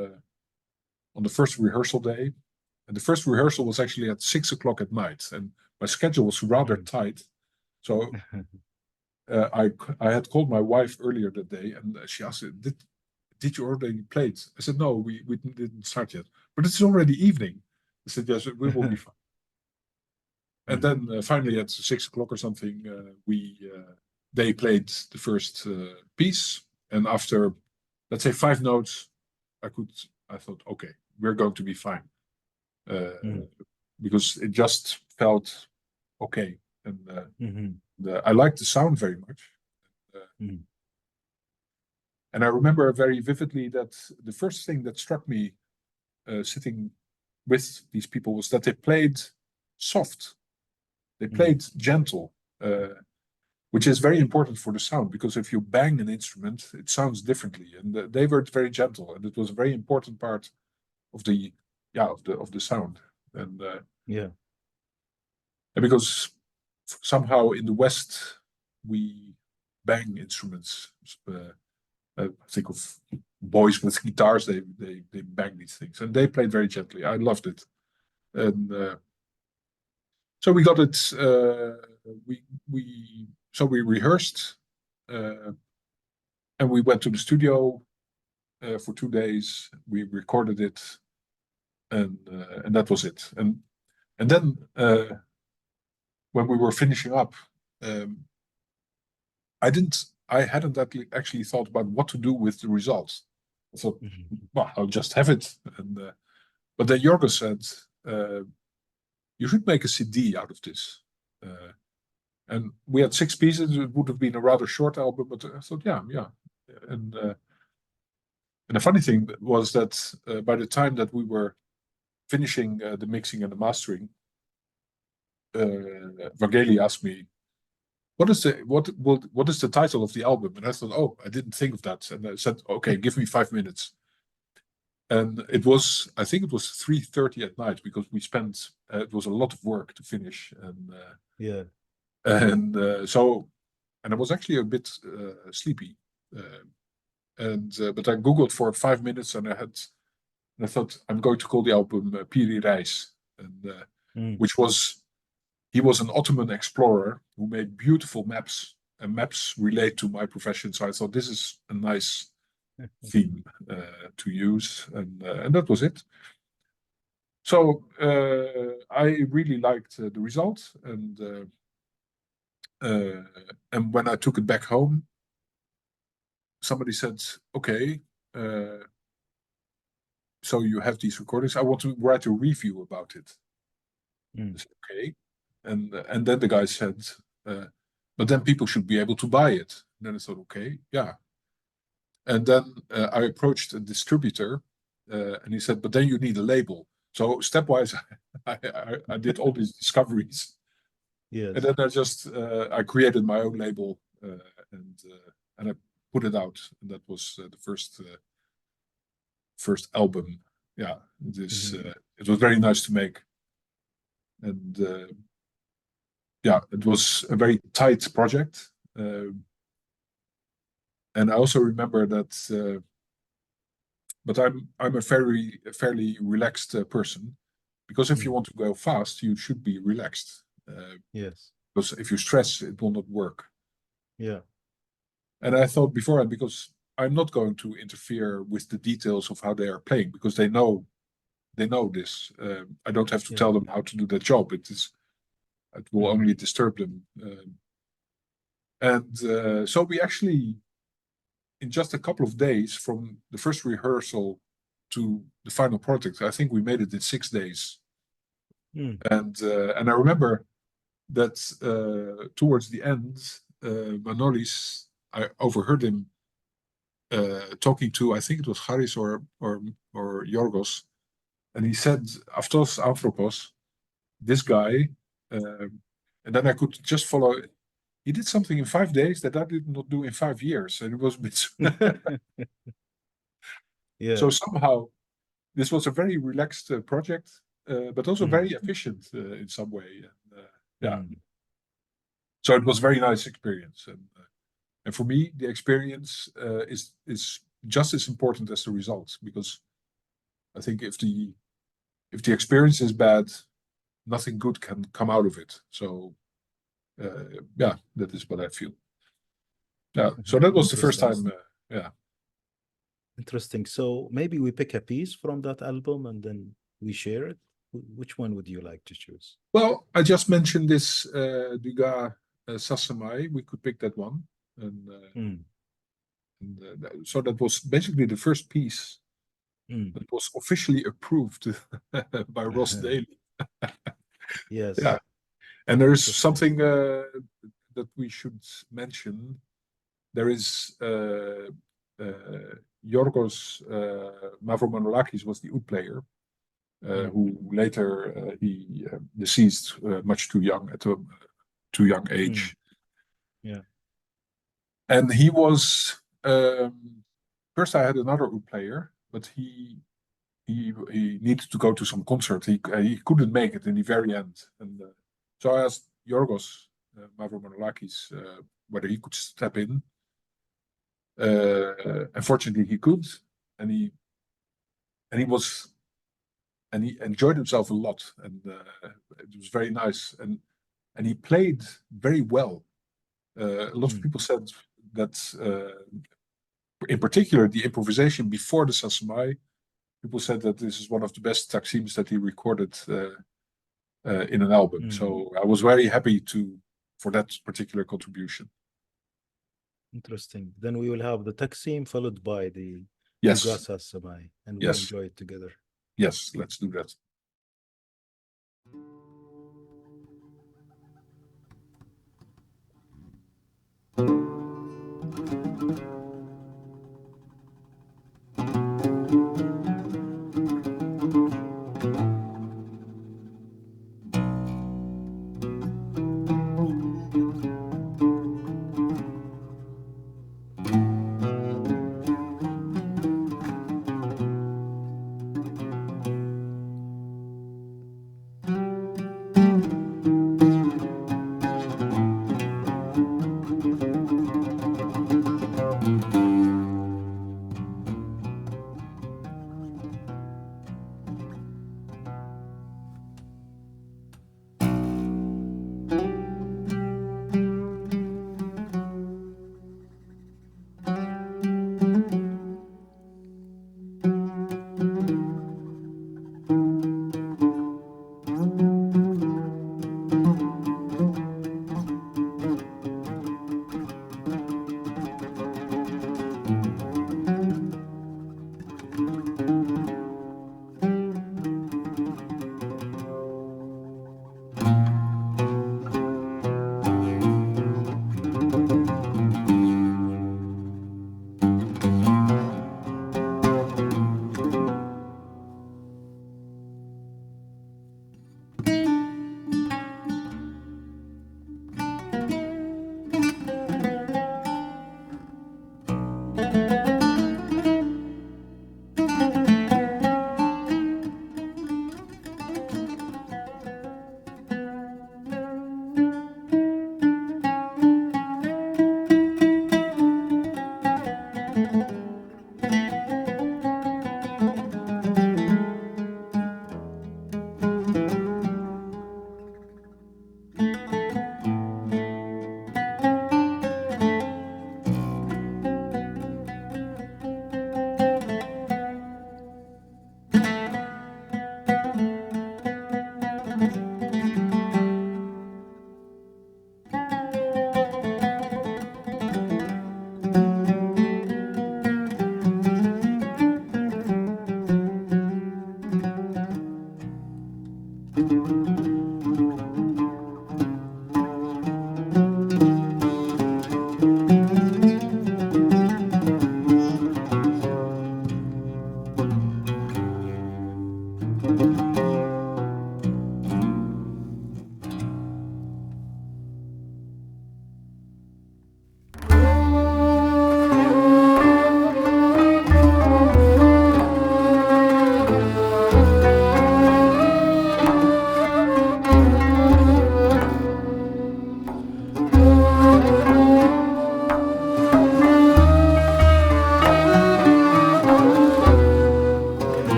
on the first rehearsal day, and the first rehearsal was actually at 6 o'clock at night, and my schedule was rather tight, so I had called my wife earlier that day, and she asked, "Did you already play it?" I said, "No, we didn't start yet, but it's already evening." I said, "Yes, we will be fine." And then finally at 6 o'clock or something, they played the first piece, and after, let's say, 5 notes, I thought, okay, we're going to be fine, because it just felt okay, and I liked the sound very much. And I remember very vividly that the first thing that struck me sitting with these people was that they played soft. They played gentle, which is very important for the sound, because if you bang an instrument, it sounds differently. And they were very gentle, and it was a very important part of the sound. And and because somehow in the West we bang instruments. I think of boys with guitars; they bang these things, and they played very gently. I loved it, and so we got it. We rehearsed, and we went to the studio for 2 days. We recorded it, and that was it. And then when we were finishing up, I hadn't actually thought about what to do with the results. I thought, well, I'll just have it. But then Jorgen said, you should make a CD out of this. And we had 6 pieces. It would have been a rather short album, but I thought, yeah. And the funny thing was that by the time that we were finishing the mixing and the mastering, Vangeli asked me, what is the title of the album? And I thought, oh, I didn't think of that. And I said, okay, give me 5 minutes. And I think it was 3:30 at night, because we spent, it was a lot of work to finish. And and I was actually a bit sleepy. But I Googled for 5 minutes, and I thought, I'm going to call the album Piri Reis, and he was an Ottoman explorer who made beautiful maps, and maps relate to my profession. So I thought, this is a nice theme to use, and that was it. So I really liked the result, and when I took it back home, somebody said, okay, so you have these recordings, I want to write a review about it. I said, okay. And then the guy said, but then people should be able to buy it. And then I thought, okay, yeah. And then I approached a distributor, and he said, but then you need a label. So stepwise, I did all these discoveries. Yes. And then I created my own label, and I put it out, and that was the first album. Yeah, it was very nice to make, and yeah, it was a very tight project. And I also remember that, but I'm a fairly relaxed person, because if you want to go fast, you should be relaxed. Yes. Because if you stress, it will not work. Yeah. And I thought beforehand, because I'm not going to interfere with the details of how they are playing, because they know they know this. I don't have to Yeah. tell them how to do their job. It will only disturb them. So we actually, in just a couple of days from the first rehearsal to the final project, I think we made it in 6 days. And I remember that towards the end, Manolis, I overheard him talking to, I think it was Haris or Yorgos, and he said, "Avtos Anthropos," this guy, and then I could just follow. He did something in 5 days that I did not do in 5 years, and it was a bit. Yeah. So somehow, this was a very relaxed project, but also very efficient in some way. And, so it was a very nice experience, and for me, the experience is just as important as the results, because I think if the experience is bad, nothing good can come out of it. So that is what I feel. Yeah. So that was the first time. Yeah. Interesting. So maybe we pick a piece from that album and then we share it. Which one would you like to choose? Well, I just mentioned this Duga Sasamai. We could pick that one, and so that was basically the first piece that was officially approved by Ross Daly. Yes. Yeah. And there is something that we should mention. There is Yorgos Mavromanolakis was the oud player, who later he deceased much too young, at a too young age. Yeah. And he was first I had another oud player, but he needed to go to some concert. He couldn't make it in the very end, and so I asked Yorgos Mavromanolakis whether he could step in. Unfortunately, he could, and he enjoyed himself a lot, and it was very nice, and he played very well. A lot of people said that, in particular, the improvisation before the Sasamai, people said that this is one of the best taksims that he recorded in an album. So I was very happy for that particular contribution. Interesting. Then we will have the taksim followed by the Yes. Duga Sasamai, and we enjoy it together. Yes, let's do that.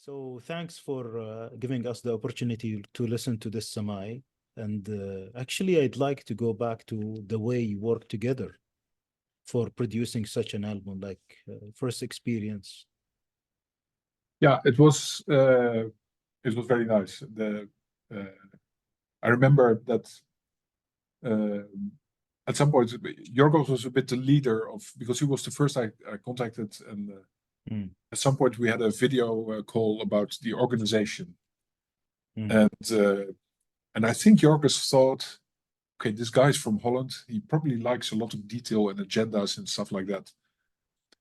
So thanks for giving us the opportunity to listen to this Samai. And actually, I'd like to go back to the way you work together for producing such an album, like first experience. Yeah, it was very nice. I remember that at some point Yorgos was a bit the leader of, because he was the first I contacted, and at some point we had a video call about the organization, and I think Yorgos thought, okay, this guy's from Holland, he probably likes a lot of detail and agendas and stuff like that.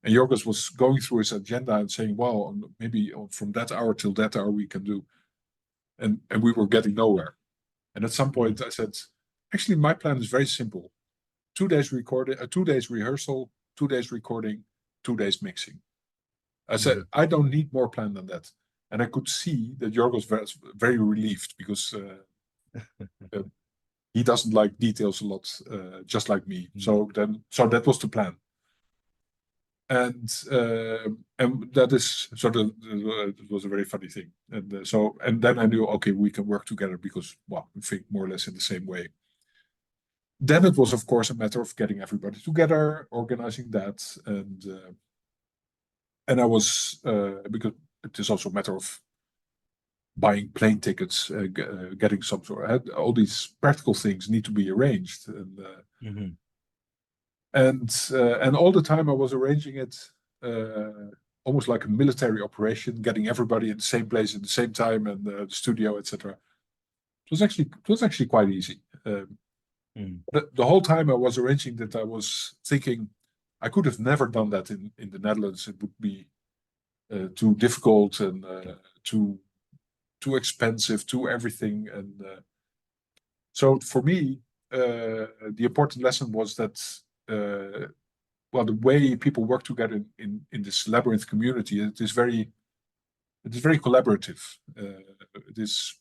And Yorgos was going through his agenda and saying, well, maybe from that hour till that hour we can do. And we were getting nowhere. And at some point I said, actually, my plan is very simple. 2 days recording, 2 days rehearsal, 2 days recording, 2 days mixing. I said, I don't need more plan than that. And I could see that Yorgos was very relieved, because he doesn't like details a lot, just like me. So that was the plan. And that is it was a very funny thing. And then I knew, okay, we can work together, because, well, we think more or less in the same way. Then it was, of course, a matter of getting everybody together, organizing that, and I was because it is also a matter of buying plane tickets, getting some sort of, all these practical things need to be arranged, and all the time I was arranging it almost like a military operation, getting everybody in the same place at the same time, and the studio, etc. It was actually quite easy. The whole time I was arranging that, I was thinking I could have never done that in the Netherlands. It would be too difficult and too expensive, too everything. And so for me, the important lesson was that well, the way people work together in this Labyrinth community, it is very collaborative. It is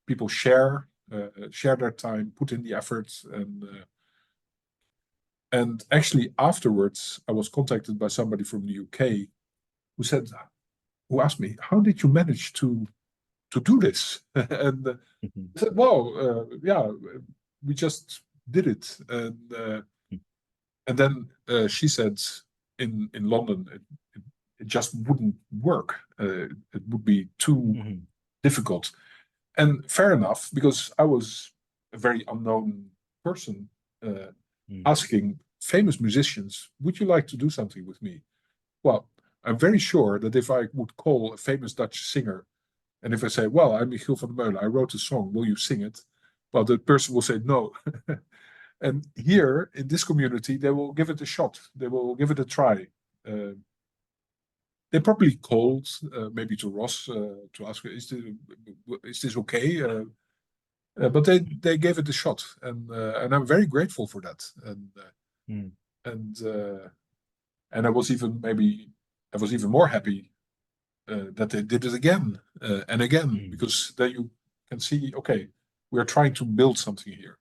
people share their time, put in the effort, and actually afterwards, I was contacted by somebody from the UK who asked me, "How did you manage to do this?" And I said, "Well, yeah, we just did it." And then she said, "In London, it just wouldn't work. It would be too difficult." And fair enough, because I was a very unknown person asking famous musicians, "Would you like to do something with me?" Well, I'm very sure that if I would call a famous Dutch singer, and if I say, "Well, I'm Michiel van der Meulen, I wrote a song, will you sing it?" Well, the person will say no. And here in this community, they will give it a shot. They will give it a try. They probably called maybe to Ross to ask, "Is this okay?" But they gave it a shot, and I'm very grateful for that. And I was even more happy that they did it again and again, because then you can see, okay, we are trying to build something here.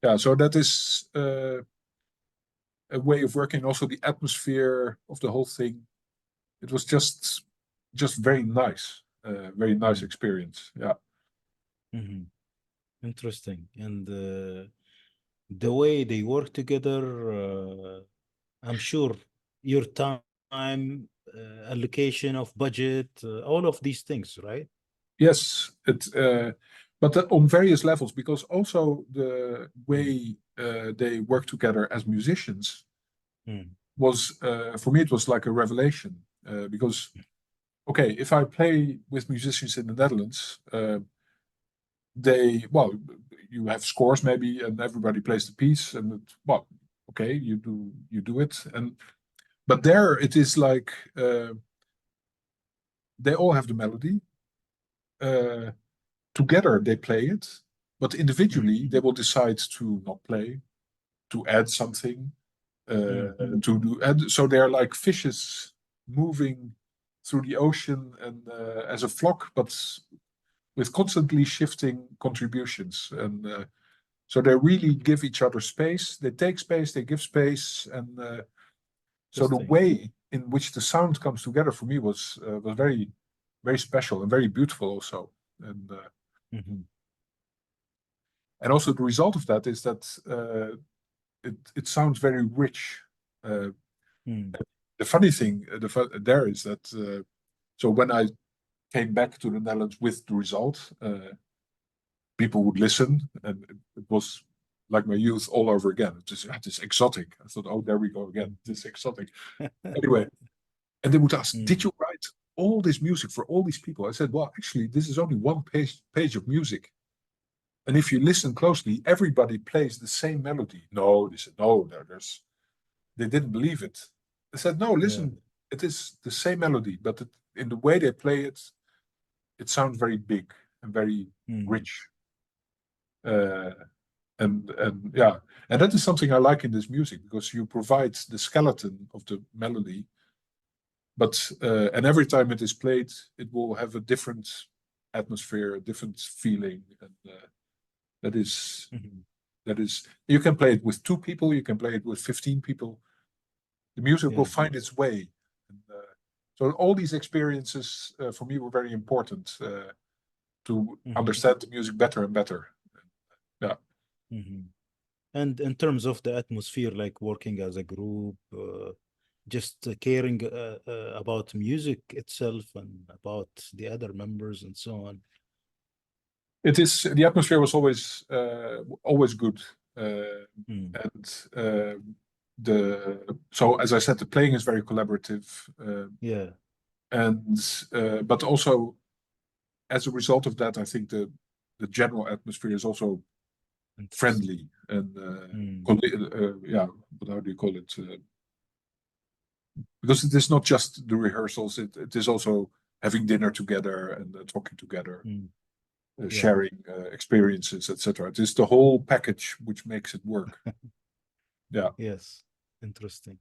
Yeah, so that is a way of working. Also, the atmosphere of the whole thing. It was just very nice experience. Yeah. Interesting. And the way they work together, I'm sure your time, allocation of budget, all of these things, right? Yes, but on various levels, because also the way they work together as musicians was, for me, it was like a revelation. Because, okay, if I play with musicians in the Netherlands, you have scores maybe, and everybody plays the piece, and okay, you do it, but there it is like they all have the melody. Together they play it, but individually they will decide to not play, to add something, to do. And so they're like fishes moving through the ocean and as a flock, but with constantly shifting contributions. And so they really give each other space. They take space, they give space, and so the way in which the sound comes together for me was very, very special and very beautiful also. And also the result of that is that it sounds very rich. The funny thing there is that so when I came back to the Netherlands with the result, people would listen, and it was like my youth all over again. It is exotic. I thought, oh, there we go again. This exotic. Anyway, and they would ask, "Did you write all this music for all these people?" I said, "Well, actually, this is only one page of music. And if you listen closely, everybody plays the same melody." No, they said, no, they didn't believe it. I said, no, listen, it is the same melody, but in the way they play it, it sounds very big and very rich. And yeah, and that is something I like in this music, because you provide the skeleton of the melody, but and every time it is played, it will have a different atmosphere, a different feeling, and that is you can play it with 2 people, you can play it with 15 people. The music will find its way. And, so all these experiences for me were very important to understand the music better and better. Yeah. And in terms of the atmosphere, like working as a group, just caring about music itself and about the other members and so on. The atmosphere was always good. And so as I said, the playing is very collaborative. And but also as a result of that, I think the general atmosphere is also friendly and but how do you call it? Because it is not just the rehearsals; it is also having dinner together and talking together, sharing experiences, etc. It is the whole package which makes it work. Yeah. Yes. Interesting.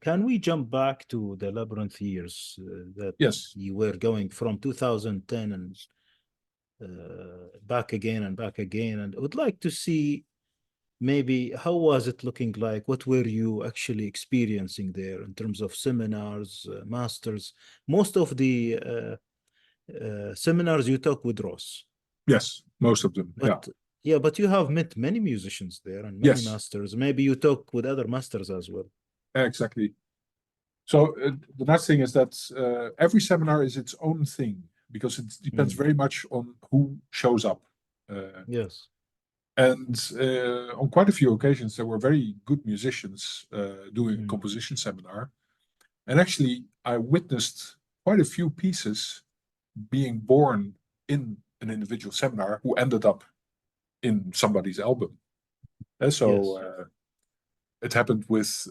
Can we jump back to the Labyrinth years that Yes. you were going from 2010 and back again and back again? And I would like to see maybe how was it looking like? What were you actually experiencing there in terms of seminars, masters? Most of the seminars you took with Ross, Yes, most of them. Yeah. but yeah, but you have met many musicians there and many Yes, masters. Maybe you took with other masters as well. exactly. So the nice thing is that every seminar is its own thing because it depends Mm, very much on who shows up. yes. And on quite a few occasions, there were very good musicians doing a Mm, composition seminar. And actually, I witnessed quite a few pieces being born in an individual seminar who ended up in somebody's album. And so yes. it happened with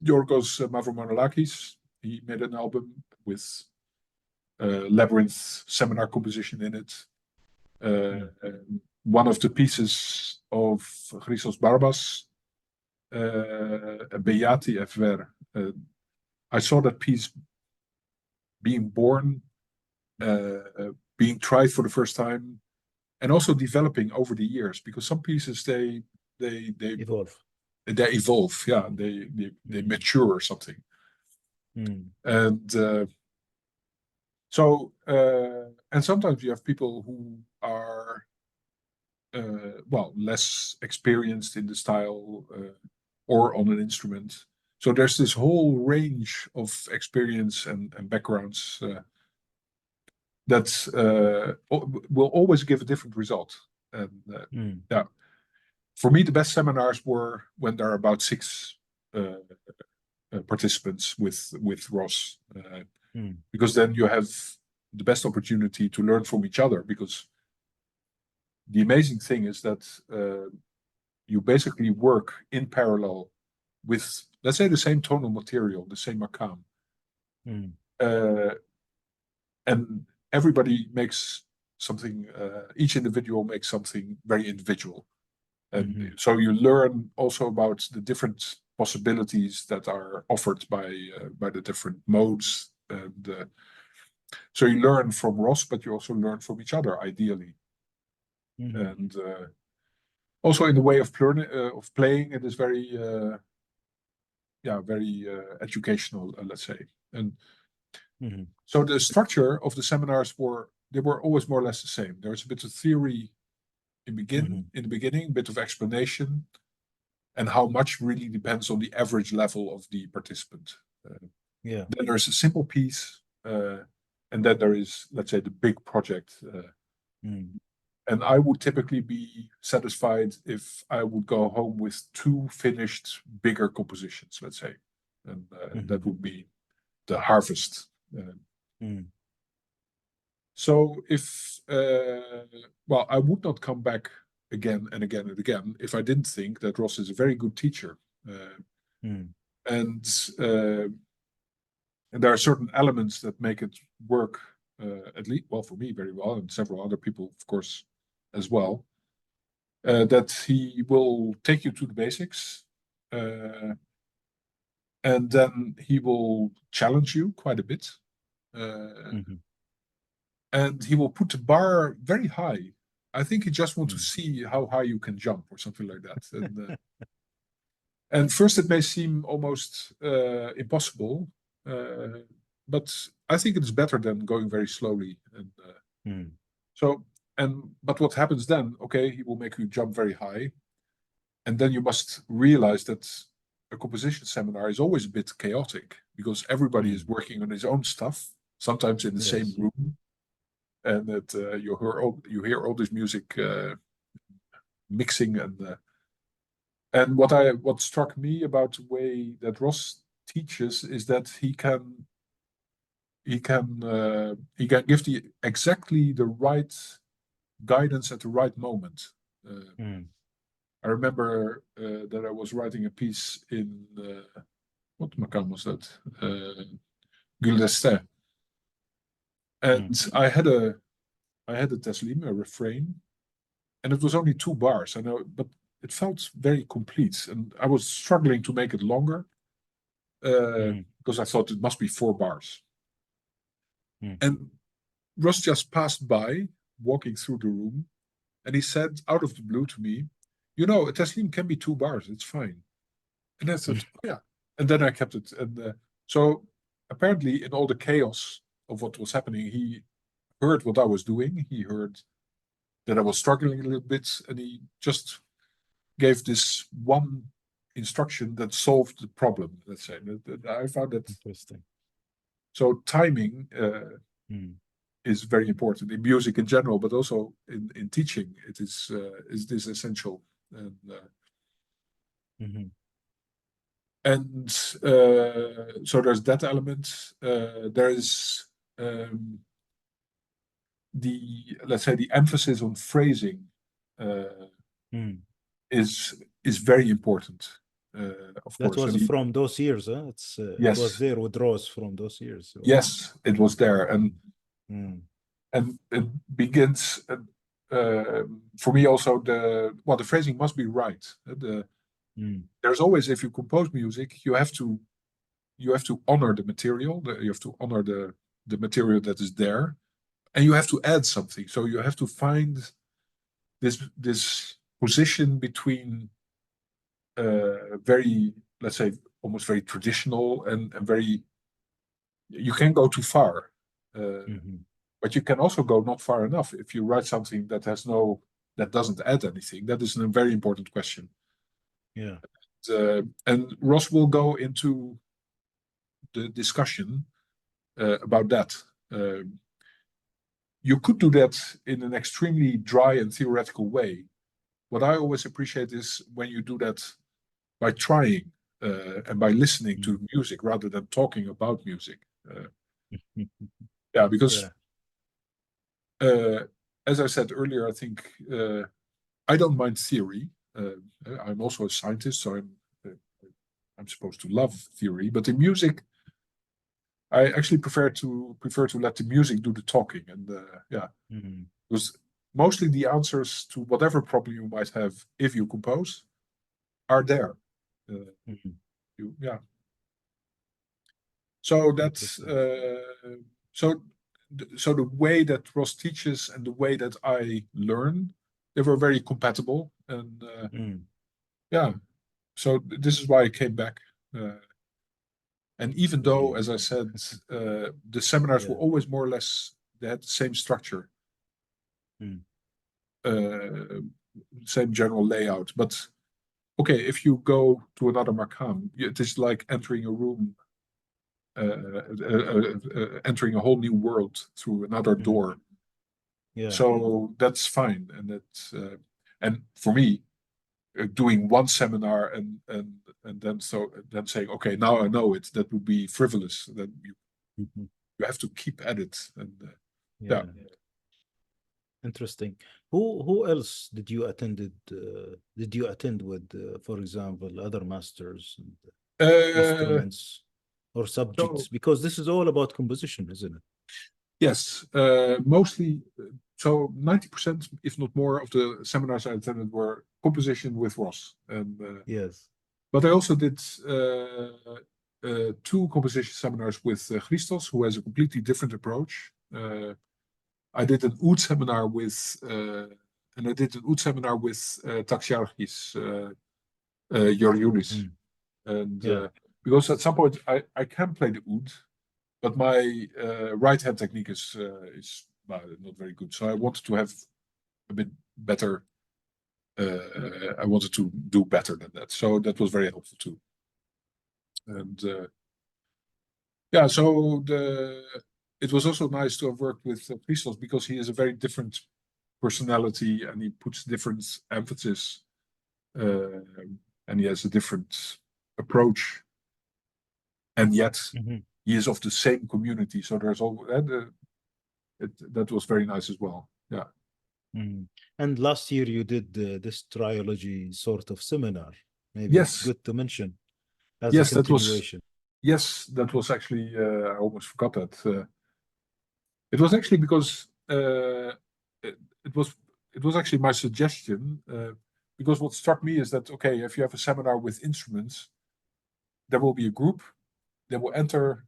Yorgos Mavromanolakis. He made an album with Labyrinth seminar composition in it. Mm, One of the pieces of Christos Barbas, Beati Efver. I saw that piece being born, being tried for the first time, and also developing over the years. Because some pieces they evolve. they evolve, yeah, they Mm, mature or something, mm, and so and sometimes you have people who are well less experienced in the style or on an instrument. So there's this whole range of experience and backgrounds that will always give a different result. And mm, yeah, for me, the best seminars were when there are about six participants with Ross, mm, because then you have the best opportunity to learn from each other. Because the amazing thing is that you basically work in parallel with, let's say, the same tonal material, the same makam, mm, uh, and everybody makes something. Each individual makes something very individual, and mhm, so you learn also about the different possibilities that are offered by the different modes, and so you learn from Ross, but you also learn from each other, ideally, mhm, and also in the way of playing, it is very yeah, very educational, let's say. And mhm, so the structure of the seminars were always more or less the same. There was a bit of theory mhm. in the beginning, a bit of explanation, and how much really depends on the average level of the participant. Yeah. Then there's a simple piece, and then there is, let's say, the big project. Mm, And I would typically be satisfied if I would go home with two finished bigger compositions, let's say, and that mhm, would be the harvest. mm, So if well, I would not come back again and again and again if I didn't think that Ross is a very good teacher, mm, and uh, and there are certain elements that make it work at least well for me very well, and several other people, of course, as well. That he will take you to the basics, uh, and then he will challenge you quite a bit. Uh, mhm, and he will put the bar very high. I think he just wants to mm. see how high you can jump or something like that. And first it may seem almost impossible, uh, but I think it's better than going very slowly. And Mm, so, but what happens then? Okay, he will make you jump very high, and then you must realize that a composition seminar is always a bit chaotic because everybody is mm. working on his own stuff, sometimes in the same Yes. room, and that you hear all this music mixing, and what struck me about the way that Ross teaches is that he can give the exactly the right guidance at the right moment. Mm, I remember that I was writing a piece in what makam was that? Guldestin, mm, and I had a teslim, a refrain, and it was only two bars. I know, but it felt very complete, and I was struggling to make it longer because I thought it must be 4 bars. And Ross just passed by, walking through the room, and he said out of the blue to me, "You know, a Taslim can be 2 bars. It's fine." And I thought, "Oh, yeah." And then I kept it. And so apparently, in all the chaos of what was happening, he heard what I was doing. He heard that I was struggling a little bit, and he just gave this one instruction that solved the problem. Let's say I found that interesting. So timing is very important in music in general, but also in teaching. It is this essential. And so there's that element. There is let's say the emphasis on phrasing is very important. Of That course, was from those years, huh? Yes. It was there with Rose from those years. So. Yes, it was there, and it begins. For me, also the phrasing must be right. There's always, if you compose music, you have to honor the material. You have to honor the material that is there, and you have to add something. So you have to find this position between very, let's say, almost very traditional and very. You can go too far, but you can also go not far enough. If you write something that doesn't add anything, that is a very important question. Yeah. And Ross will go into the discussion about that. You could do that in an extremely dry and theoretical way. What I always appreciate is when you do that by trying and by listening to music rather than talking about music. Yeah, because as I said earlier, I think I don't mind theory. I'm also a scientist, so I'm supposed to love theory. But in music, I actually prefer to let the music do the talking. And because mostly the answers to whatever problem you might have if you compose are there. So that's so the way that Ross teaches and the way that I learn, they were very compatible. And so this is why I came back. And even though, as I said, the seminars were always more or less, they had the same structure, same general layout. But okay, if you go to another makam, it is like entering a room, entering a whole new world through another door. So that's fine, and that's and for me, doing one seminar and then saying, okay, now I know it, that would be frivolous. Then you have to keep at it. And interesting. Who else did you attend with? For example, other masters and instruments or subjects, because this is all about composition, isn't it? Yes, mostly. So 90%, if not more, of the seminars I attended were composition with Ross. And yes, but I also did 2 composition seminars with Christos, who has a completely different approach. I did an oud seminar with Taxiarchis, Georgioulis. And because at some point I can play the oud, but my right hand technique is not very good. So I wanted to have a bit better. I wanted to do better than that. So that was very helpful too. And so it was also nice to have worked with Christos, because he is a very different personality and he puts different emphasis and he has a different approach. And yet he is of the same community. So there's all that was very nice as well. Yeah. And last year you did this trilogy sort of seminar. Maybe it's good to mention as a continuation. That was actually, I almost forgot that. It was actually because it was actually my suggestion. because what struck me is that, okay, if you have a seminar with instruments, there will be a group, they will enter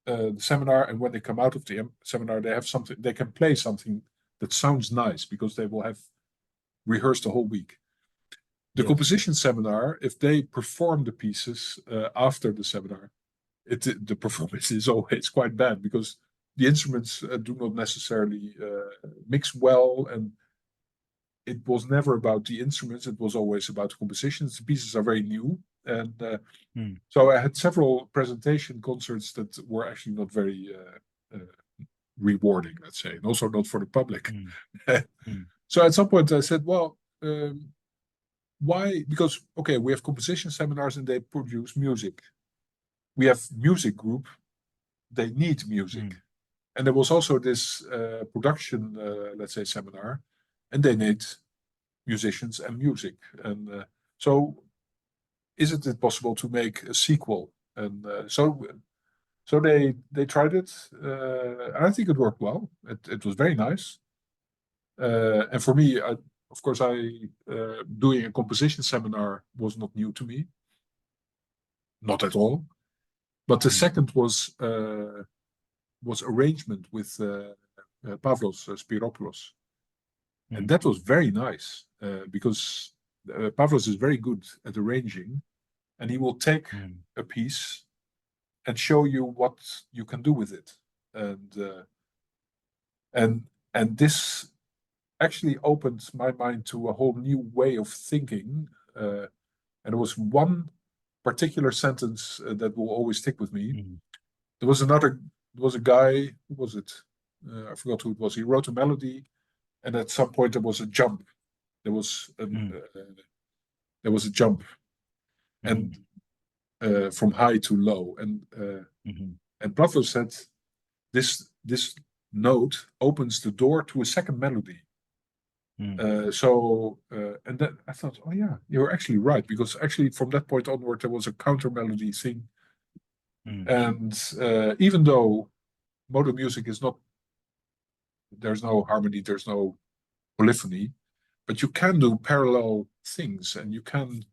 the seminar, and when they come out of the seminar, they have something, they can play something that sounds nice because they will have rehearsed the whole week. The composition seminar, if they perform the pieces after the seminar, the performance is always quite bad because the instruments do not necessarily mix well, and it was never about the instruments, it was always about the compositions. The pieces are very new, and so I had several presentation concerts that were actually not very rewarding, let's say, and also not for the public. So at some point I said, well, why? Because, okay, we have composition seminars and they produce music. We have music group, they need music. And there was also this production, let's say, seminar, and they need musicians and music. And so isn't it possible to make a sequel? And so they tried it. I think it worked well. It was very nice. And for me, of course, doing a composition seminar was not new to me. Not at all. But the second was arrangement with Pavlos Spiropoulos. And that was very nice because Pavlos is very good at arranging, and he will take a piece and show you what you can do with it. And this actually opened my mind to a whole new way of thinking. And there was one particular sentence that will always stick with me. There was a guy, who was it? I forgot who it was. He wrote a melody, and at some point there was a jump. There was a jump, and from high to low. And Pavlos said, this note opens the door to a second melody. And then I thought, oh yeah, you're actually right, because actually from that point onward there was a counter melody thing. And even though modal music is not, there's no harmony, there's no polyphony, but you can do parallel things, and you can,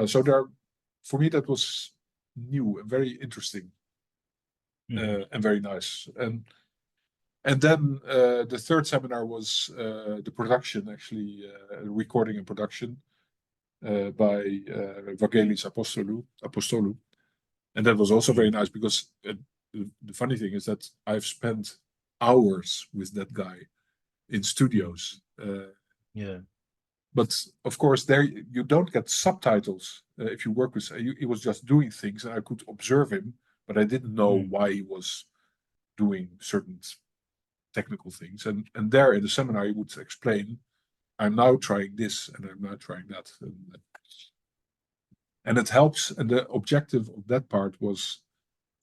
so for me that was new and very interesting, and very nice. And then the third seminar was the production, actually, recording and production by Vangelis Apostolou. And that was also very nice because the funny thing is that I've spent hours with that guy in studios. But of course, there you don't get subtitles if you work with. He was just doing things, and I could observe him, but I didn't know why he was doing certain technical things. And there in the seminar, he would explain, I'm now trying this, and I'm now trying that. And it helps. And the objective of that part was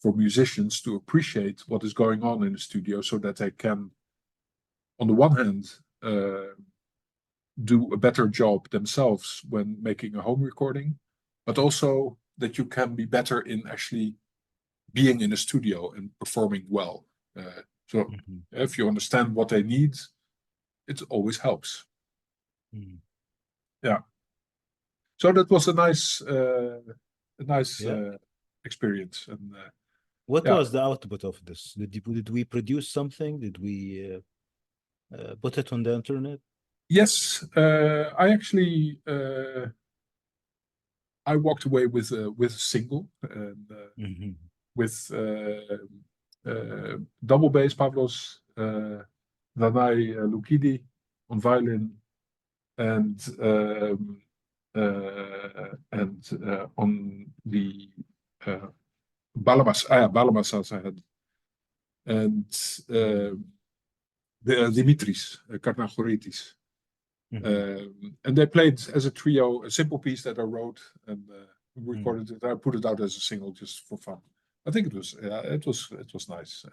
for musicians to appreciate what is going on in the studio, so that they can, on the one hand, do a better job themselves when making a home recording, but also that you can be better in actually being in a studio and performing well. So if you understand what they need, it always helps. Yeah. So that was a nice experience. And what was the output of this? Did we produce something? Did we put it on the internet? Yes, I actually I walked away with a single, and with double bass, Pavlos Danai Lukidi on violin, and on the Balamasas I had, and the Dimitris Karnagoritis. And they played as a trio a simple piece that I wrote and recorded it. I put it out as a single just for fun. I think it was nice,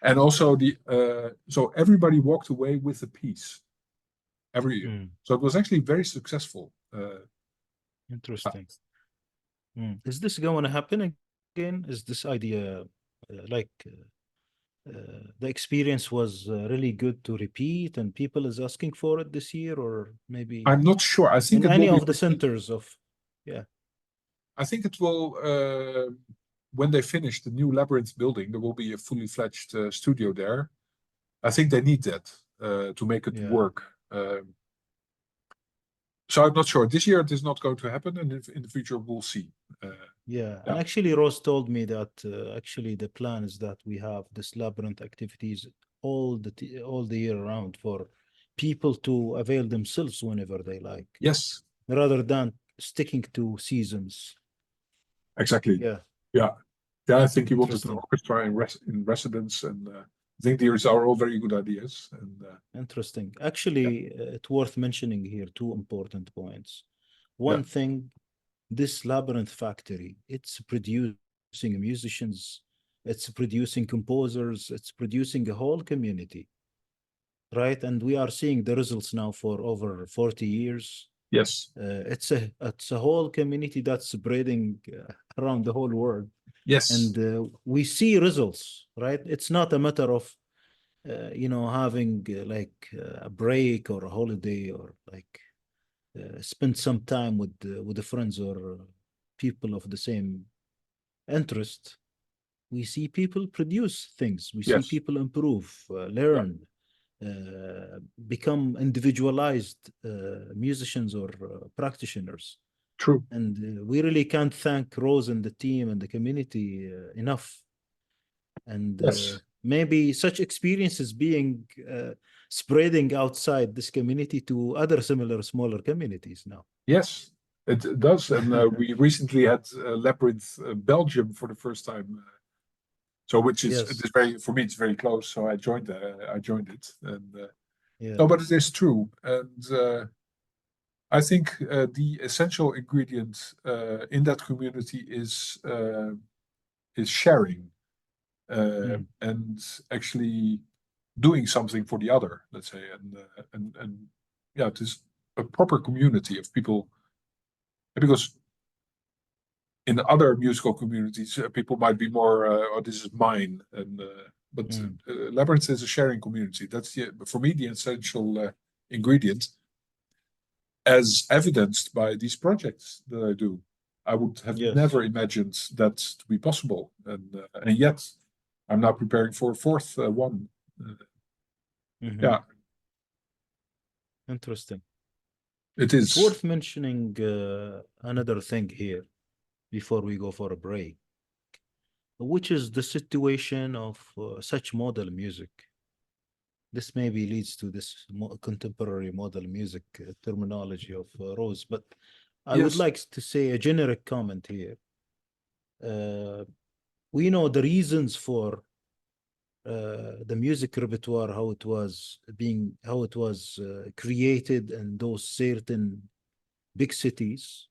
and also so everybody walked away with a piece every year. So it was actually very successful. Interesting. Is this going to happen again? Is this idea the experience was really good to repeat, and people is asking for it this year, or maybe I'm not sure. I think in it will any be of the centers of, yeah. I think it will, when they finish the new Labyrinth building, there will be a fully fledged studio there. I think they need that to make it Yeah. work. So I'm not sure. This year it is not going to happen, and in the future we'll see. Yeah, and Yeah. actually, Rose told me that actually the plan is that we have this labyrinth activities all the year round for people to avail themselves whenever they like, Yes, rather than sticking to seasons. exactly. Yeah, Yeah. Yeah, I think he wanted an interesting, orchestra in residence, and I think these are all very good ideas. And interesting. yeah, Actually, it's worth mentioning here two important points. yeah, One thing, this labyrinth factory, it's producing musicians, it's producing composers, it's producing a whole community, right? And we are seeing the results now for over 40 years. yes, It's a whole community that's spreading around the whole world, yes, and we see results, right? It's not a matter of having a break or a holiday, or like spend some time with the friends or people of the same interest. We see people produce things. We see yes, people improve, yeah, learn, become individualized musicians or practitioners. true. And we really can't thank Rose and the team and the community enough. And Yes, maybe such experiences being spreading outside this community to other similar smaller communities now. yes, it does. And we recently had Labyrinth Belgium for the first time. So which is it Yes. is very for me it's very close. So I joined it, and Yeah. no, but it is true. And I think the essential ingredient in that community is sharing Mm. and actually doing something for the other. Let's say, and yeah, it is a proper community of people because in other musical communities, people might be more, "Oh, this is mine," and but Mm. Labyrinth is a sharing community. That's for me the essential ingredient, as evidenced by these projects that I do. I would have Yes. never imagined that to be possible, and yet I'm now preparing for a fourth one. Uh, Hmm. yeah, Interesting. it It's is. worth mentioning another thing here before we go for a break, which is the situation of such modal music. This maybe leads to this contemporary modal music terminology of Rose, but I would Yes. like to say a generic comment here. Uh, we know the reasons for the music repertoire, how it was created in those certain big cities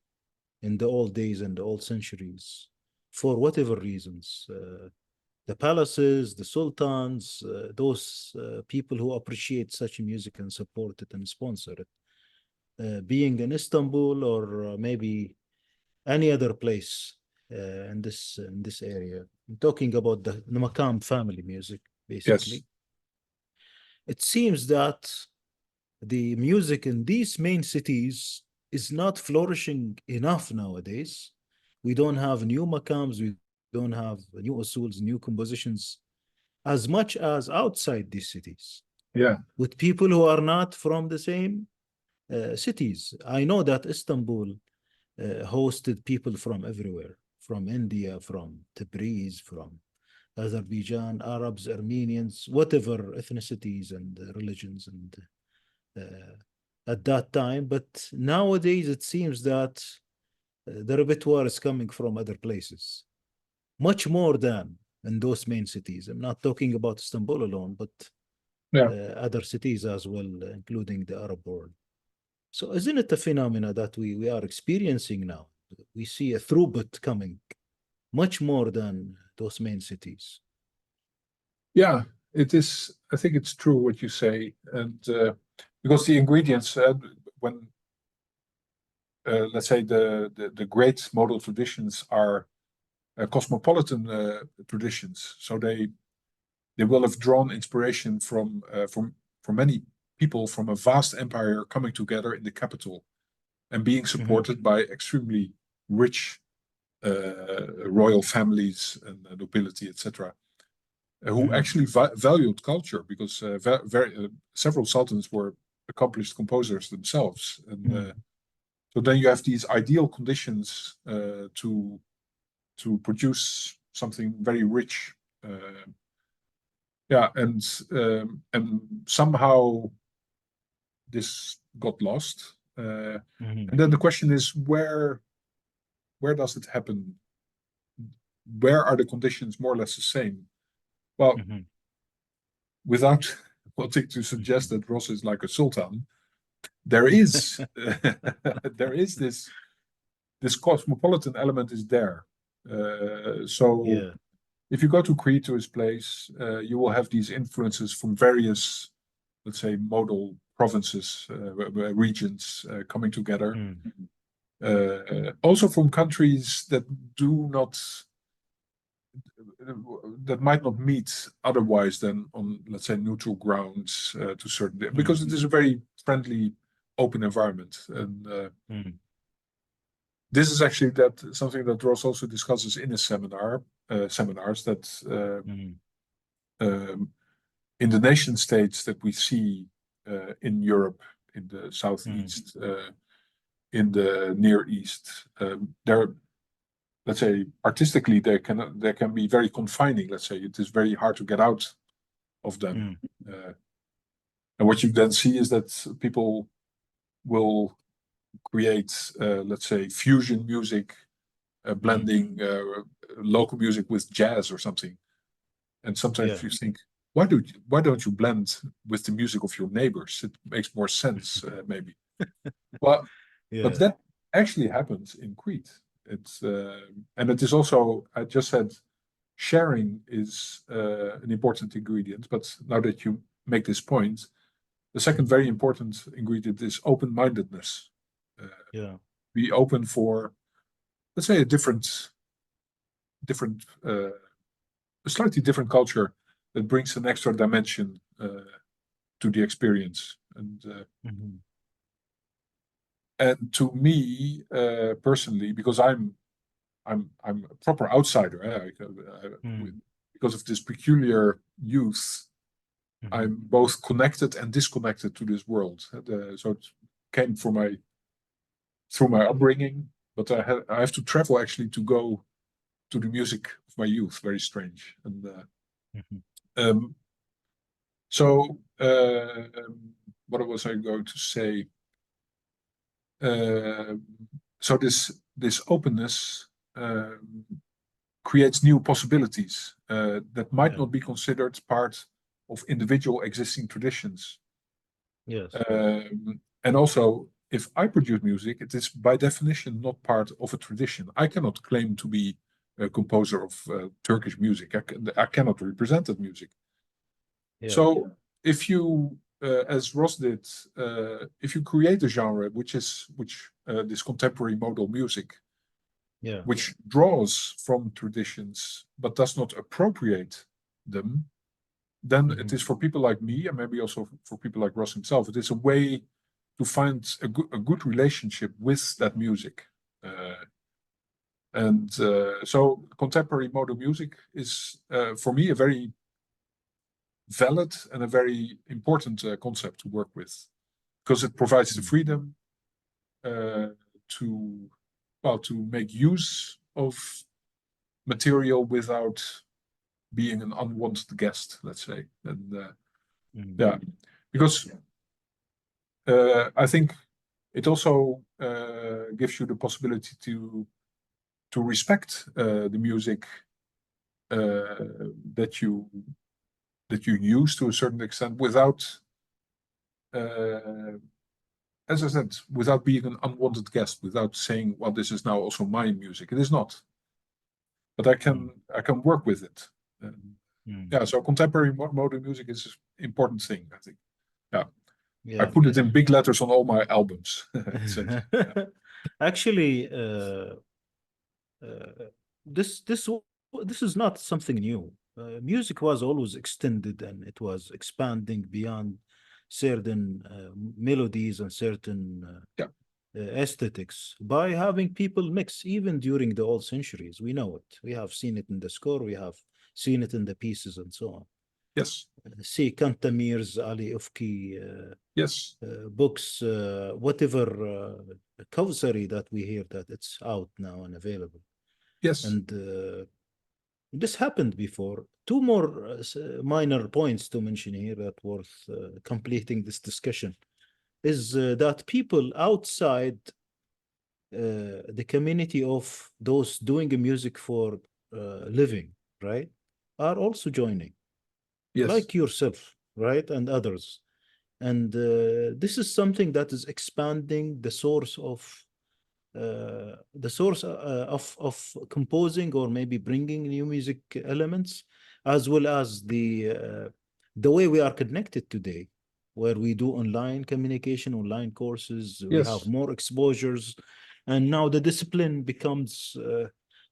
in the old days and the old centuries, for whatever reasons. The palaces, the sultans, those people who appreciate such music and support it and sponsor it, being in Istanbul or maybe any other place in this area. I'm talking about the Makam family music, Yes. basically. It seems that the music in these main cities is not flourishing enough nowadays. We don't have new makams, we don't have new usuls, new compositions as much as outside these cities Yeah. with people who are not from the same cities. I know that Istanbul hosted people from everywhere, from India, from Tabriz, from Azerbaijan, Arabs, Armenians, whatever ethnicities and religions and at that time. But nowadays, it seems that the repertoire is coming from other places, much more than in those main cities. I'm not talking about Istanbul alone, but Yeah. other cities as well, including the Arab world. So, isn't it a phenomena that we are experiencing now? We see a throughput coming much more than those main cities. Yeah, it is. I think it's true what you say, and because the ingredients, when let's say the great modal traditions are cosmopolitan traditions, so they will have drawn inspiration from many people from a vast empire coming together in the capital and being supported by extremely rich royal families and nobility, etc., who actually valued culture, because several sultans were accomplished composers themselves. And so then you have these ideal conditions to produce something very rich. And somehow this got lost. And then the question is, where does it happen? Where are the conditions more or less the same? Well, without wanting to suggest that Ross is like a sultan, there is there is this cosmopolitan element is there. So if you go to Crete, to his place, you will have these influences from various, let's say, modal provinces, regions coming together. Also from countries that might not meet otherwise than on, let's say, neutral grounds to certain, because it is a very friendly, open environment. And this is actually something that Ross also discusses in his seminars, that in the nation states that we see in Europe, in the Southeast, in the Near East, let's say, artistically, they can be very confining. Let's say it is very hard to get out of them. And what you then see is that people will create, let's say, fusion music, blending local music with jazz or something. And sometimes you think, why don't you blend with the music of your neighbors? It makes more sense, maybe. Well, but that actually happens in Crete. And it is also, I just said, sharing is an important ingredient. But now that you make this point, the second very important ingredient is open-mindedness. Be open for, let's say, a slightly different culture that brings an extra dimension to the experience. And to me personally, because I'm a proper outsider, because of this peculiar youth, I'm both connected and disconnected to this world. So it came through my upbringing, but I have to travel actually to go to the music of my youth. Very strange. And so what was I going to say? So this openness creates new possibilities that might not be considered part of individual existing traditions. And also, if I produce music, it is by definition not part of a tradition. I cannot claim to be a composer of Turkish music. I cannot represent that music. So if you, as Ross did, if you create a genre which this contemporary modal music, which draws from traditions but does not appropriate them, then it is for people like me, and maybe also for people like Ross himself, it is a way to find a good relationship with that music. So contemporary modal music is, for me, a very valid and a very important concept to work with, because it provides the freedom to make use of material without being an unwanted guest, let's say. And because I think it also gives you the possibility to respect the music that you use to a certain extent, without, as I said, without being an unwanted guest, without saying, well, this is now also my music. It is not. But I can work with it. So contemporary modern music is an important thing, I think. I put it in big letters on all my albums. Actually, this is not something new. music was always extended and it was expanding beyond certain melodies and certain Yeah. aesthetics by having people mix, even during the old centuries. We know it. We have seen it in the score, we have seen it in the pieces and so on. Yes. See Kantamir's Ali Ufki Yes. books, whatever Kawsari that we hear that it's out now and available. Yes. And this happened before. Two more minor points to mention here that worth completing this discussion is that people outside the community of those doing music for living, right, are also joining, Yes. like yourself, right, and others. And this is something that is expanding the source of composing, or maybe bringing new music elements, as well as the way we are connected today, where we do online communication, online courses, we have Yes. more exposures, and now the discipline becomes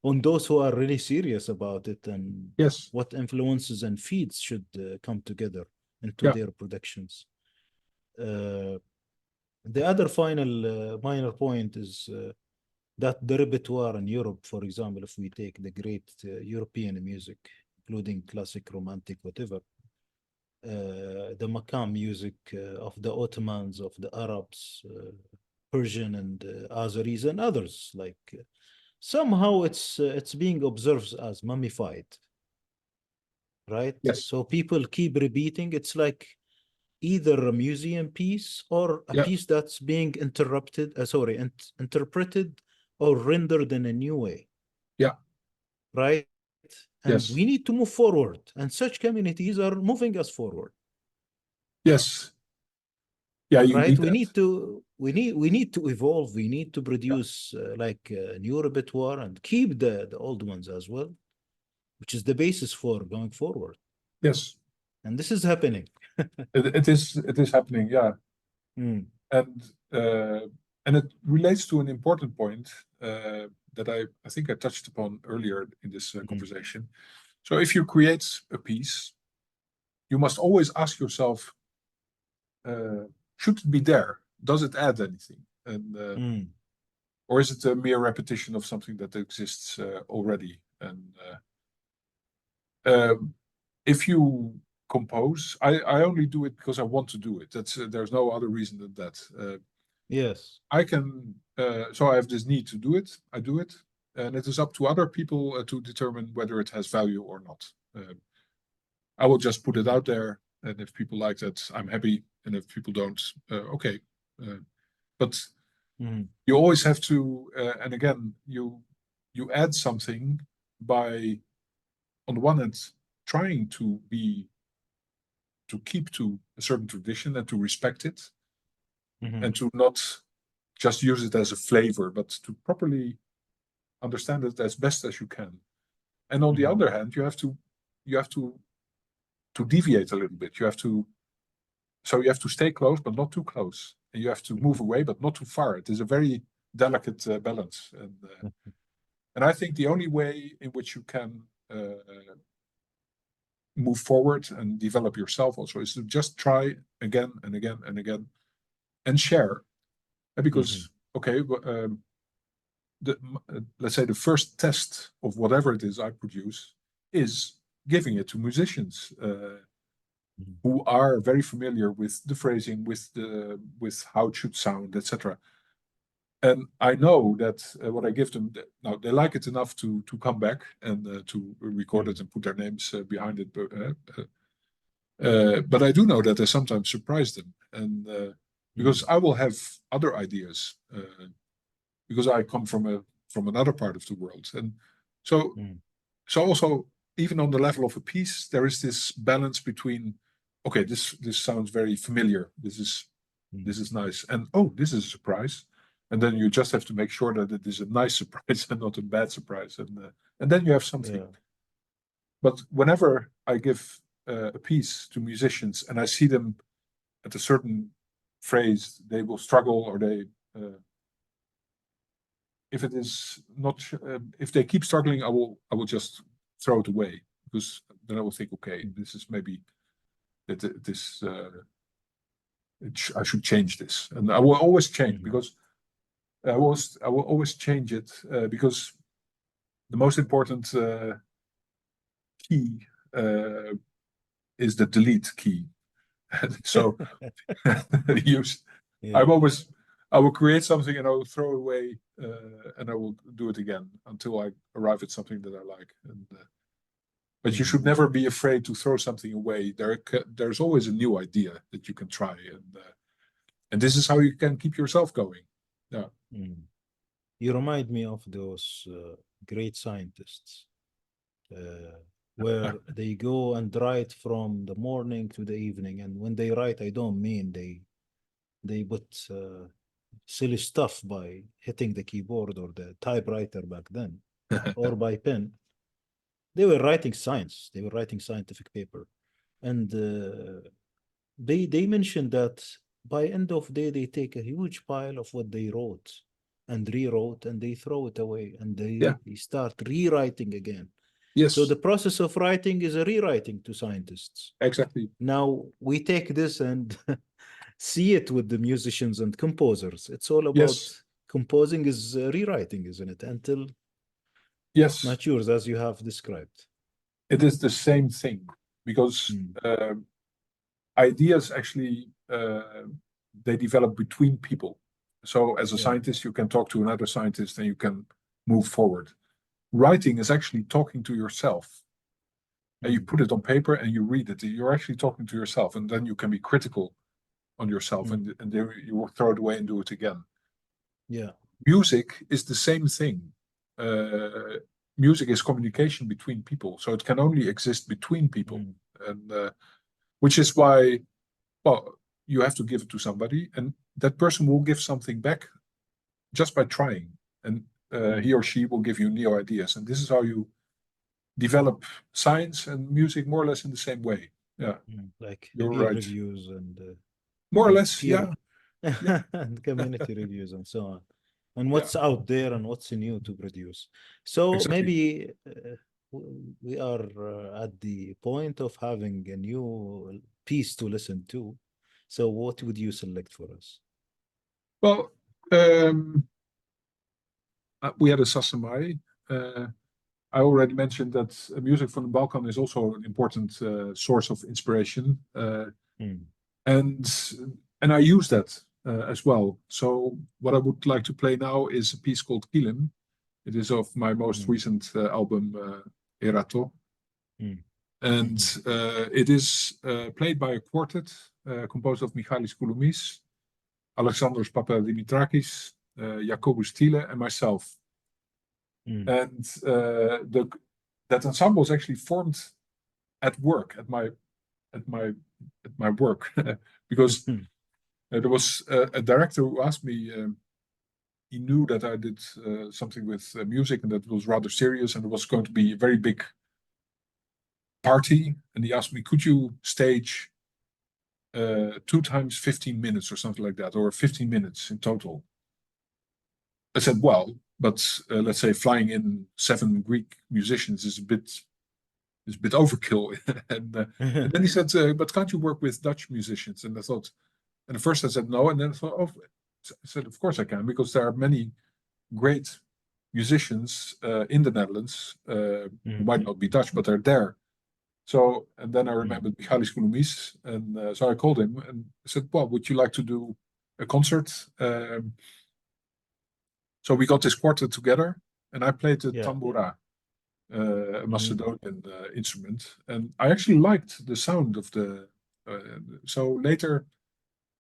on those who are really serious about it, and Yes. what influences and feeds should come together into Yeah. their productions. The other final minor point is that the repertoire in Europe, for example, if we take the great European music, including classic, romantic, whatever, the Makam music of the Ottomans, of the Arabs, Persian and Azeris and others, like somehow it's being observed as mummified, right? Yes. So people keep repeating. It's like either a museum piece or a Yeah. piece that's being interpreted or rendered in a new way. Yeah. Right? And Yes. we need to move forward. And such communities are moving us forward. Yes. Yeah, you Right? need that. We need to evolve. We need to produce like new repertoire and keep the old ones as well, which is the basis for going forward. Yes. And this is happening. It is happening, yeah. Mm. And it relates to an important point that I think I touched upon earlier in this conversation. So if you create a piece, you must always ask yourself, should it be there? Does it add anything? And or is it a mere repetition of something that exists already? And if you compose, I only do it because I want to do it. There's no other reason than that. Yes. I can, so I have this need to do it. I do it, and it is up to other people to determine whether it has value or not. I will just put it out there, and if people like that, I'm happy. And if people don't, okay. But you always have to, and again, you add something by, on the one hand, trying to keep to a certain tradition and to respect it, and to not just use it as a flavor, but to properly understand it as best as you can. And on the other hand, you have to deviate a little bit. You have to stay close, but not too close. And you have to move away, but not too far. It is a very delicate balance. And I think the only way in which you can move forward and develop yourself also is to just try again and again and again and share. Because, okay, let's say the first test of whatever it is I produce is giving it to musicians who are very familiar with the phrasing, with how it should sound, etc. And I know that what I give them, now they like it enough to come back and to record it and put their names behind it. But I do know that I sometimes surprise them, and because I will have other ideas, because I come from another part of the world, and so also even on the level of a piece, there is this balance between, okay, this sounds very familiar, this is nice, and oh, this is a surprise. And then you just have to make sure that it is a nice surprise and not a bad surprise, and then you have something. Yeah. But whenever I give a piece to musicians and I see them at a certain phrase, they will struggle, or they, if it is not, if they keep struggling, I will just throw it away, because then I will think, okay, this is maybe that this I should change this, and I will always change because I will always change it because the most important key is the delete key. So Yeah. I will create something and I will throw it away and I will do it again until I arrive at something that I like. But you should never be afraid to throw something away. There's always a new idea that you can try, and this is how you can keep yourself going. Yeah. You remind me of those great scientists where they go and write from the morning to the evening, and when they write, I don't mean they put silly stuff by hitting the keyboard or the typewriter back then, or by pen. They were writing science. They were writing scientific paper, and they mentioned that by end of day they take a huge pile of what they wrote and rewrote, and they throw it away, and they start rewriting again. Yes. So the process of writing is a rewriting to scientists. Exactly. Now we take this and see it with the musicians and composers. It's all about composing is rewriting, isn't it? Until yes, matures, as you have described. It is the same thing because ideas actually they develop between people. So as a scientist, you can talk to another scientist and you can move forward. Writing is actually talking to yourself. And you put it on paper and you read it. You're actually talking to yourself, and then you can be critical on yourself, and then you will throw it away and do it again. Yeah. Music is the same thing. Music is communication between people, so it can only exist between people, and which is why, well, you have to give it to somebody, and that person will give something back just by trying, and he or she will give you new ideas, and this is how you develop science and music more or less in the same way. Yeah, like you're peer right. reviews and more or less, and community reviews and so on, and what's out there and what's new to produce. So maybe we are at the point of having a new piece to listen to. So what would you select for us? Well, we had a Sasamai. I already mentioned that music from the Balkan is also an important source of inspiration, and I use that as well. So what I would like to play now is a piece called Kilim. It is of my most recent album, Erato. And it is played by a quartet composed of Michalis Kouloumis, Alexandros Papadimitrakis, Jacobus Thiele, and myself. And that ensemble is actually formed at work, at my work, because there was a director who asked me. He knew that I did something with music and that was rather serious, and it was going to be a very big party. And he asked me, "Could you stage 2 times 15 minutes or something like that, or 15 minutes in total?" I said, "Well, but let's say flying in 7 Greek musicians is a bit overkill." and then he said, "But can't you work with Dutch musicians?" And I thought, and at first I said no, and then I thought, oh, I said, of course I can, because there are many great musicians in the Netherlands who might not be Dutch, but they're there. So, and then I remembered Michalis Kouloumis, and so I called him and I said, "Well, would you like to do a concert?" So we got this quartet together, and I played the tambura, a Macedonian instrument, and I actually liked the sound of the. So later,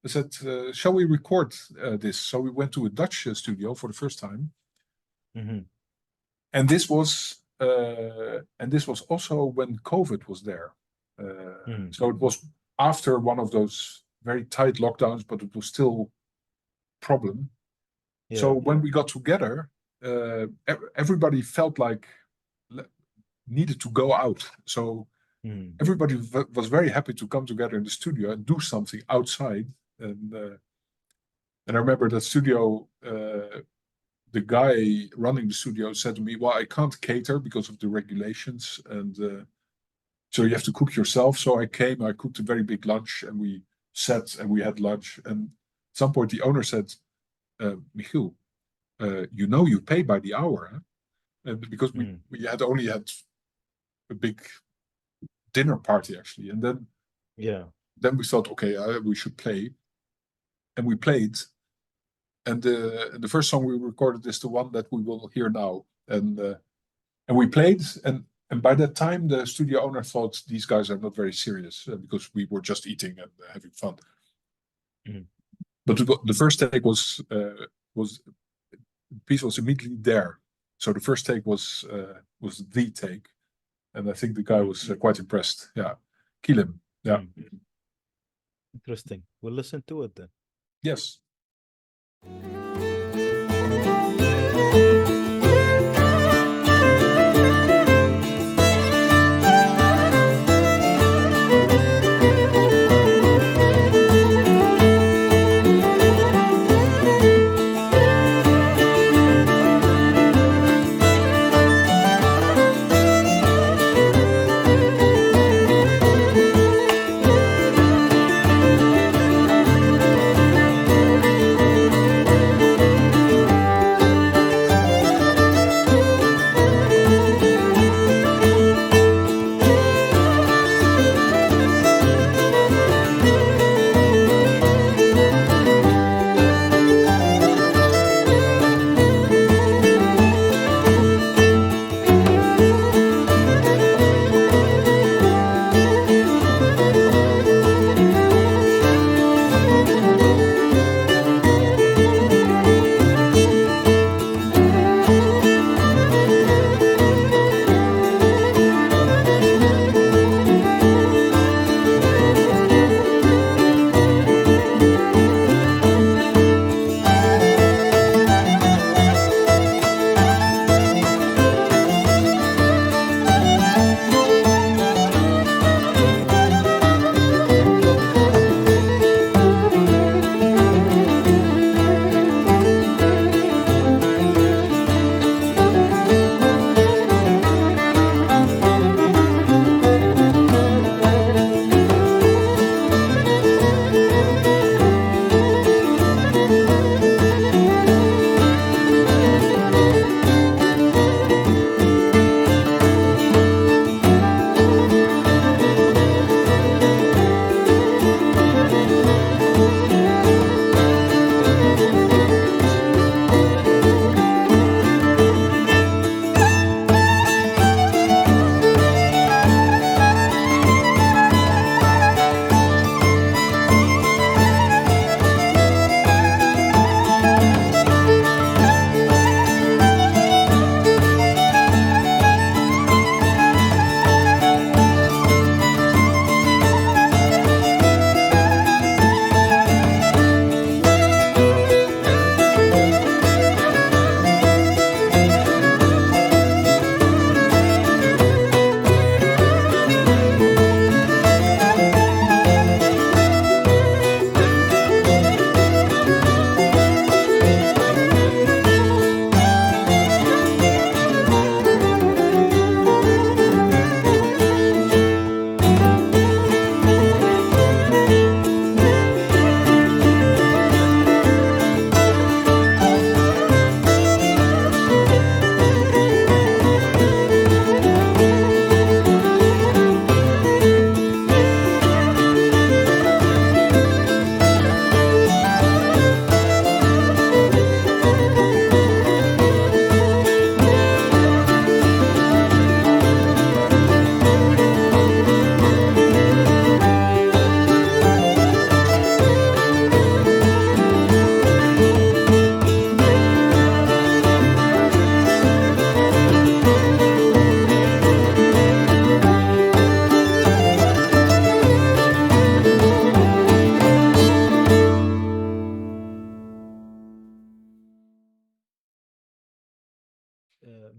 I said, "Shall we record this?" So we went to a Dutch studio for the first time, and this was also when COVID was there. So it was after one of those very tight lockdowns, but it was still a problem. So when we got together, everybody felt like needed to go out. So everybody was very happy to come together in the studio and do something outside. And I remember that studio, the guy running the studio said to me, "Well, I can't cater because of the regulations, and So you have to cook yourself. So I came, I cooked a very big lunch, and we sat and we had lunch. And at some point, the owner said, Michiel, you pay by the hour. Huh? And because we had only had a big dinner party, actually. And then we thought, okay, we should play. And we played. And the first song we recorded is the one that we will hear now. And we played, and by that time, the studio owner thought these guys are not very serious because we were just eating and having fun. But the first take was the piece was immediately there. So the first take was the take, and I think the guy was quite impressed. Yeah, Kilim. Yeah. Interesting. We'll listen to it then. Yes.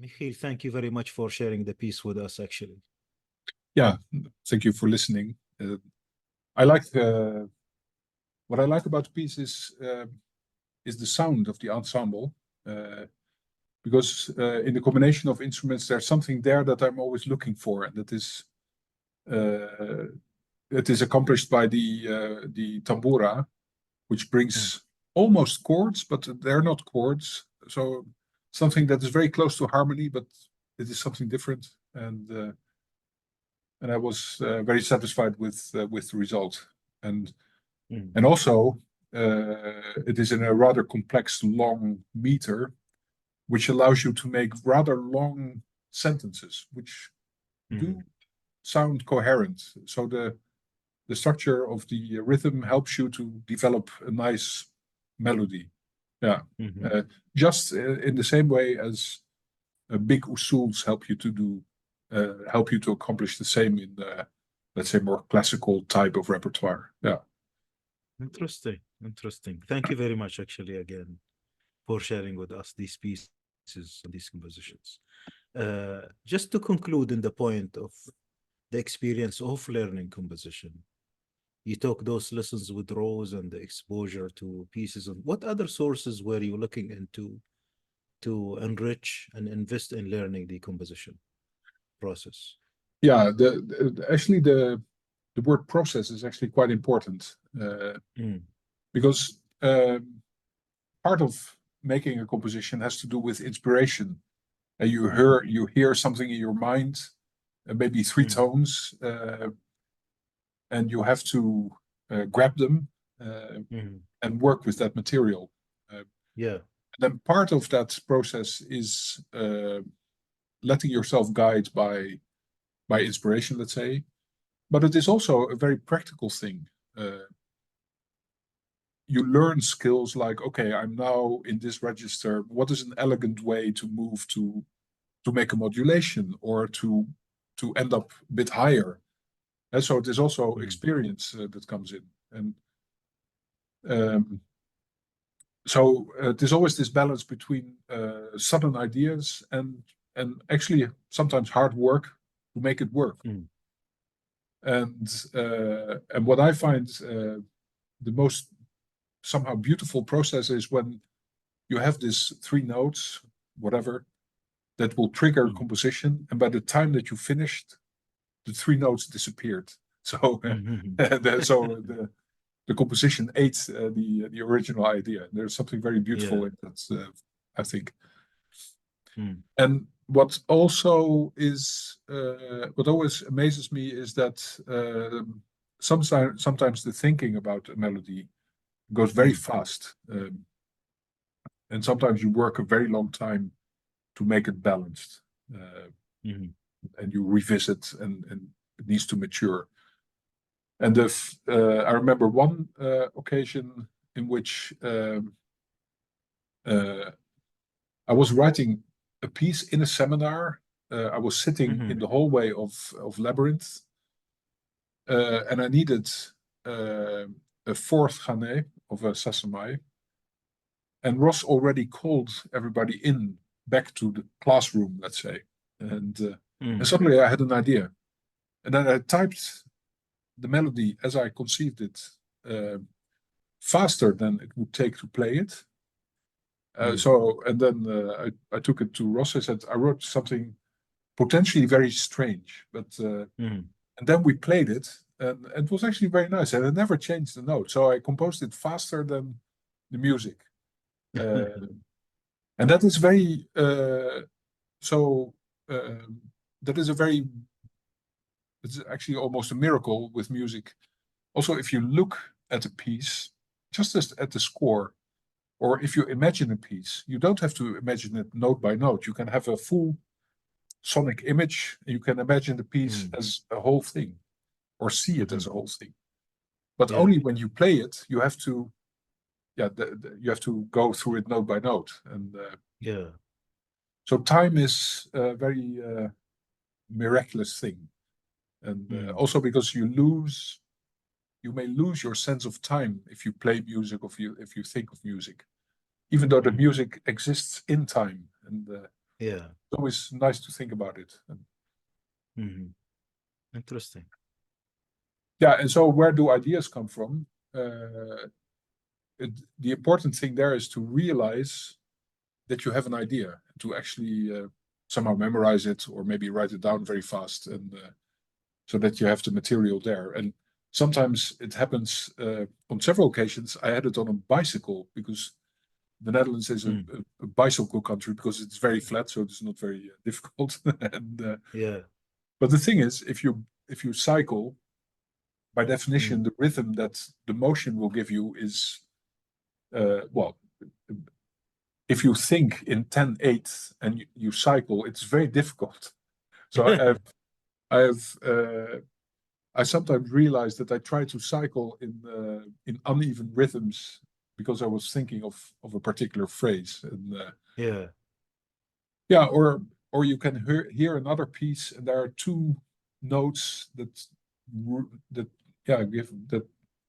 Michiel, thank you very much for sharing the piece with us, actually. Yeah, thank you for listening. I like what I like about the piece is the sound of the ensemble, because in the combination of instruments, there's something there that I'm always looking for, and that is it is accomplished by the tambura, which brings almost chords, but they're not chords. So something that is very close to harmony, but it is something different. And I was very satisfied with the result. And also it is in a rather complex long meter, which allows you to make rather long sentences, which do sound coherent. So the structure of the rhythm helps you to develop a nice melody. Yeah, just in the same way as big usuls help you to accomplish the same in let's say more classical type of repertoire. Yeah. Interesting. Interesting. Thank you very much, actually, again, for sharing with us these pieces and these compositions. Just to conclude in the point of the experience of learning composition, you took those lessons with Rose and the exposure to pieces. And what other sources were you looking into to enrich and invest in learning the composition process? Yeah, actually the word process is actually quite important because part of making a composition has to do with inspiration. And you hear something in your mind, maybe three tones, and you have to grab them and work with that material. Yeah. Then part of that process is letting yourself guide by inspiration, let's say. But it is also a very practical thing. You learn skills like, okay, I'm now in this register. What is an elegant way to move to make a modulation or to end up a bit higher? And so it is also experience that comes in. And so there's always this balance between sudden ideas and actually sometimes hard work to make it work. And what I find the most somehow beautiful process is when you have these three notes, whatever, that will trigger a composition, and by the time that you finished, the three notes disappeared. So the composition ate the original idea. There's something very beautiful in that, I think. And what also is what always amazes me is that sometimes the thinking about a melody goes very fast, and sometimes you work a very long time to make it balanced, and you revisit, and it needs to mature. And I remember one occasion in which I was writing a piece in a seminar. I was sitting in the hallway of Labyrinth, and I needed a fourth Ghané of a Sasamai. And Ross already called everybody back to the classroom, let's say. And suddenly I had an idea. And then I typed the melody as I conceived it faster than it would take to play it. And then I took it to Ross. I said, I wrote something potentially very strange, but and then we played it, and it was actually very nice, and I never changed the note. So I composed it faster than the music, and that is very that is a very, it's actually almost a miracle with music. Also, if you look at a piece, just as at the score, or if you imagine a piece, you don't have to imagine it note by note. You can have a full sonic image. You can imagine the piece as a whole thing, or see it as a whole thing. But only when you play it, you have to, you have to go through it note by note. And so time is a very miraculous thing, and also because you may lose your sense of time if you play music, or if you think of music, even though the music exists in time. And it's always nice to think about it. Interesting. Yeah, and so where do ideas come from? The important thing there is to realize that you have an idea, to actually somehow memorize it, or maybe write it down very fast, and so that you have the material there. And sometimes it happens on several occasions. I had it on a bicycle because the Netherlands is a bicycle country because it's very flat, so it's not very difficult. And Yeah. but the thing is, if you cycle, by definition, the rhythm that the motion will give you is well, if you think in 10/8 and you cycle, it's very difficult. So I sometimes realize that I try to cycle in uneven rhythms because I was thinking of a particular phrase. And yeah, or you can hear another piece, and there are two notes that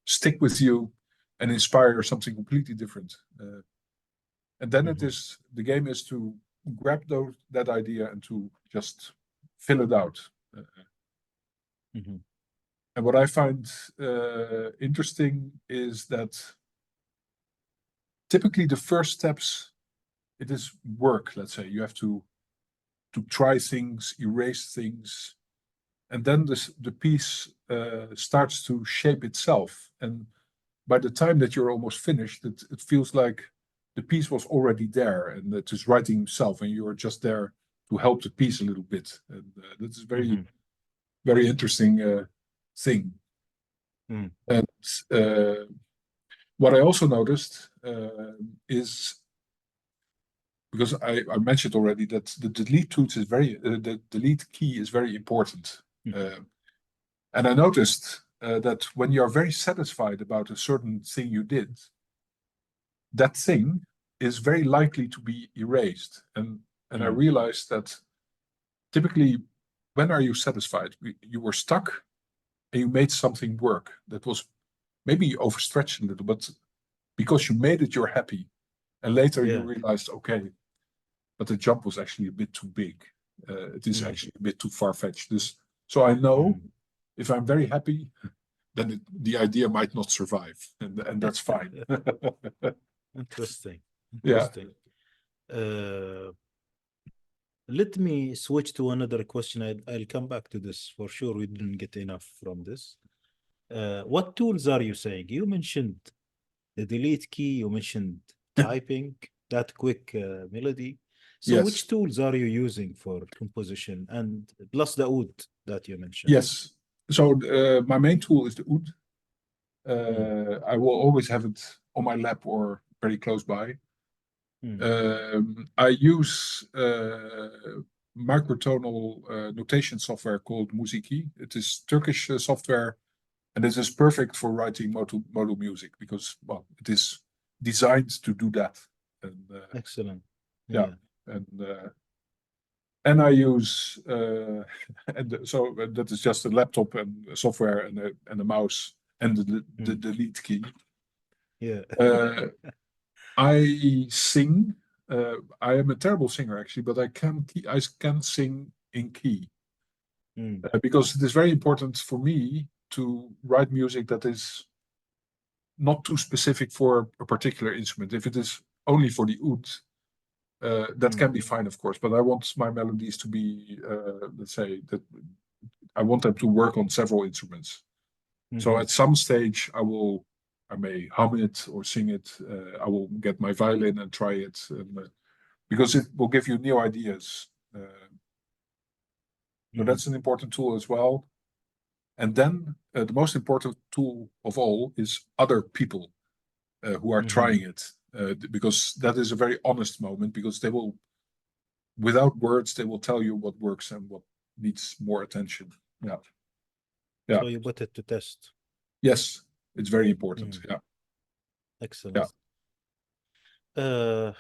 stick with you and inspire something completely different. And then the game is to grab that idea and to just fill it out. And what I find interesting is that typically the first steps, it is work, let's say. You have to try things, erase things, and then the piece starts to shape itself. And by the time that you're almost finished, it feels like the piece was already there and it is writing itself, and you're just there to help the piece a little bit. And that is very, very interesting thing. And what I also noticed is, because I mentioned already that the delete tools is the delete key is very important. And I noticed that when you are very satisfied about a certain thing you did, that thing is very likely to be erased. And I realized that typically, when are you satisfied? You were stuck and you made something work that was maybe overstretched a little, but because you made it, you're happy. And later you realized, okay, but the jump was actually a bit too big. It is actually a bit too far-fetched. So I know if I'm very happy, then the idea might not survive, and that's fine. Interesting. Yeah. Let me switch to another question. I'll come back to this for sure. We didn't get enough from this. What tools are you saying? You mentioned the delete key, you mentioned typing, that quick melody. So Yes. which tools are you using for composition, and plus the oud that you mentioned? Yes. So my main tool is the oud. I will always have it on my lap or very close by. I use microtonal notation software called Musiki. It is Turkish software, and this is perfect for writing modal music because, well, it is designed to do that. And, Excellent. Yeah. And I use and so that is just a laptop and software and a mouse and the delete key. Yeah. I sing. I am a terrible singer actually, but I can sing in key because it is very important for me to write music that is not too specific for a particular instrument. If it is only for the oud, that can be fine, of course. But I want my melodies to be, let's say, that I want them to work on several instruments. So at some stage, I may hum it or sing it. I will get my violin and try it, because it will give you new ideas. So that's an important tool as well. And then the most important tool of all is other people who are trying it, because that is a very honest moment, because they will, without words, they will tell you what works and what needs more attention. Yeah. So you put it to test. Yes, it's very important. Yeah. Excellent. Yeah.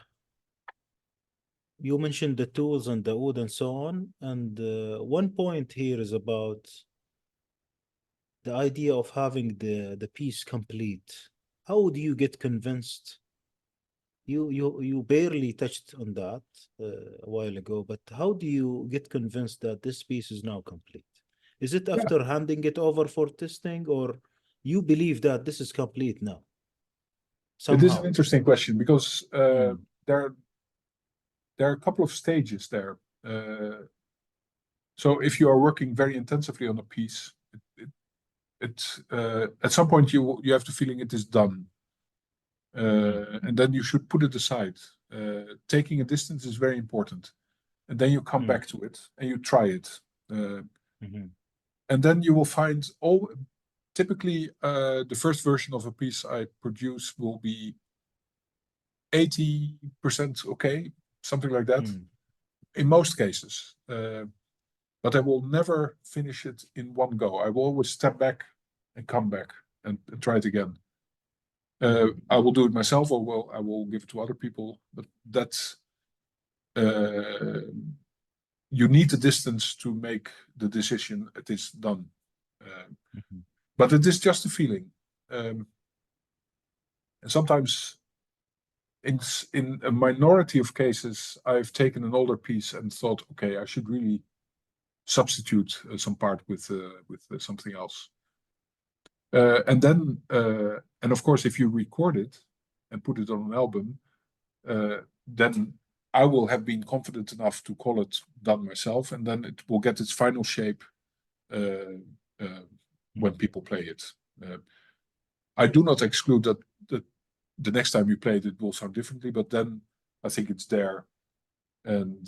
You mentioned the tools and the oud and so on. And one point here is about the idea of having the piece complete. How do you get convinced? You barely touched on that a while ago, but how do you get convinced that this piece is now complete? Is it after handing it over for testing, or you believe that this is complete now? It is an interesting question because there are a couple of stages there. So if you are working very intensively on a piece, at some point you have the feeling it is done, and then you should put it aside. Taking a distance is very important, and then you come back to it and you try it, and then you will find typically the first version of a piece I produce will be 80% okay, something like that, in most cases. But I will never finish it in one go. I will always step back and come back and try it again. I will do it myself, or I will give it to other people. But that's you need the distance to make the decision. It is done, but it is just a feeling. And sometimes, in a minority of cases, I've taken an older piece and thought, okay, I should really substitute some part with something else. And then, and of course, if you record it and put it on an album, then I will have been confident enough to call it done myself, and then it will get its final shape when people play it. I do not exclude that the next time you play it, it will sound differently, but then I think it's there, and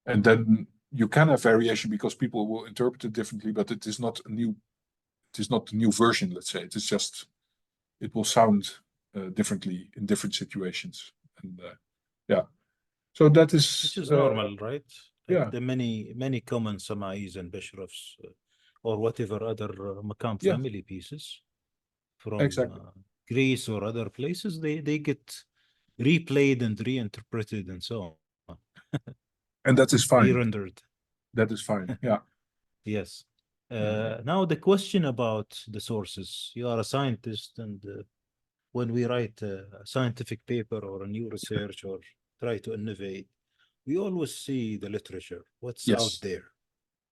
then you can have variation because people will interpret it differently, but it is not a new version, let's say. It is just, it will sound differently in different situations. And yeah, so that is... Which is normal, right? Like yeah. the many common Samais and Bishrafs or whatever other Makam family pieces from Greece or other places, they get replayed and reinterpreted and so on. And that is fine. Re-rendered. That is fine, yeah. Yes. Now the question about the sources. You are a scientist, and when we write a scientific paper or a new research or try to innovate, we always see the literature, what's out there.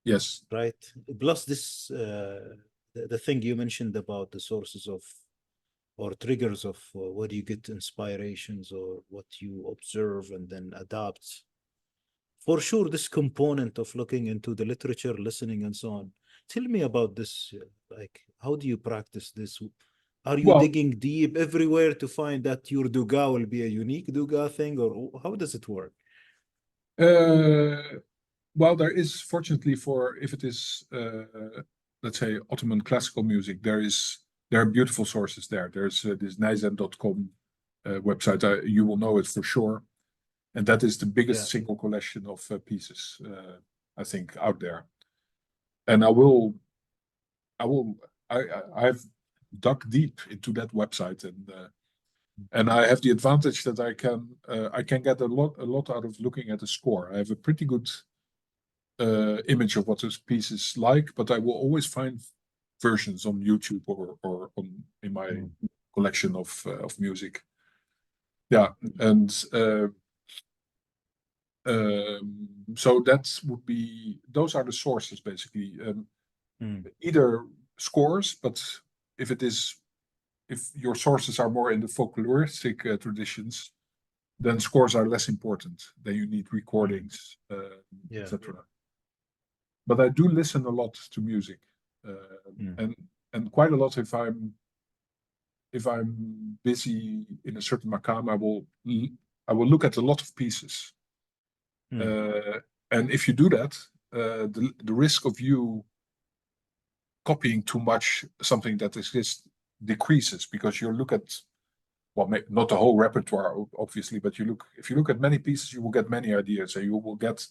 Yes. Right. Plus this, the thing you mentioned about the sources of or triggers of where you get inspirations or what you observe and then adapt. For sure, this component of looking into the literature, listening, and so on. Tell me about this. Like, how do you practice this? Are you digging deep everywhere to find that your Duga will be a unique Duga thing, or how does it work? Well, there is, fortunately, if it is, let's say, Ottoman classical music, there are beautiful sources there. There's this Nijzen.com website. You will know it for sure. And that is the biggest single collection of pieces, I think, out there. And I've dug deep into that website, and I have the advantage that I can get a lot out of looking at the score. I have a pretty good image of what this piece is like, but I will always find versions on YouTube or in my collection of music. Yeah, and so those are the sources basically. Either scores, but if your sources are more in the folkloristic traditions, then scores are less important. Then you need recordings, etc. But I do listen a lot to music, and quite a lot if I'm busy in a certain makam, I will look at a lot of pieces. And if you do that, the risk of you copying too much something that exists decreases, because you look at, well, not the whole repertoire, obviously, but if you look at many pieces, you will get many ideas, and you will get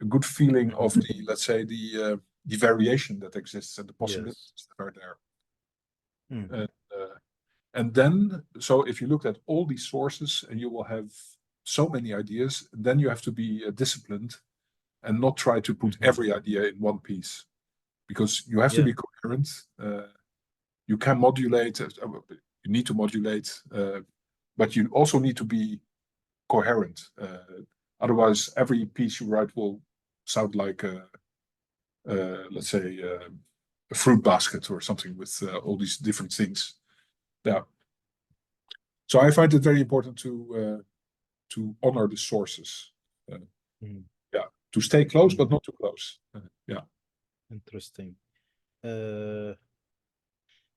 a good feeling of the, let's say, the variation that exists and the possibilities that are there. And then, so if you look at all these sources, and you will have so many ideas, then you have to be disciplined and not try to put every idea in one piece, because you have to be coherent. You can modulate, you need to modulate, but you also need to be coherent. Otherwise, every piece you write will sound like, let's say, a fruit basket or something with all these different things. Yeah. So I find it very important to honor the sources. to stay close, but not too close. Yeah. Interesting.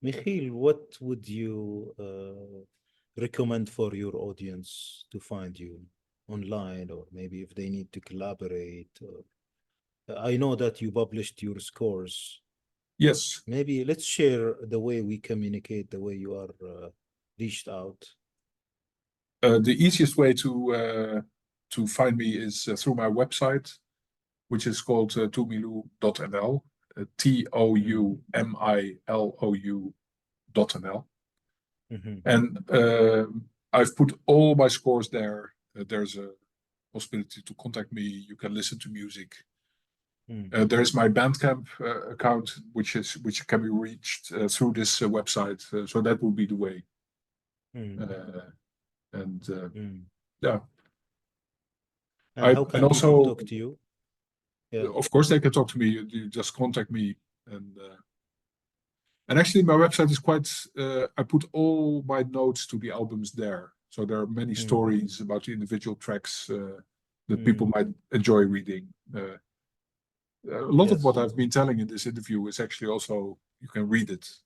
Michiel, what would you recommend for your audience to find you online, or maybe if they need to collaborate? I know that you published your scores. Yes. Maybe let's share the way we communicate, the way you are reached out. The easiest way to find me is through my website, which is called toumilou.nl, toumilou.nl. And I've put all my scores there. There's a possibility to contact me. You can listen to music. There's my Bandcamp account, which can be reached through this website. So that would be the way. Yeah. And how can people talk to you? Yeah. Of course, they can talk to me. You just contact me, and actually, my website is quite. I put all my notes to the albums there, so there are many stories about the individual tracks that people might enjoy reading. A lot of what I've been telling in this interview is actually also you can read it.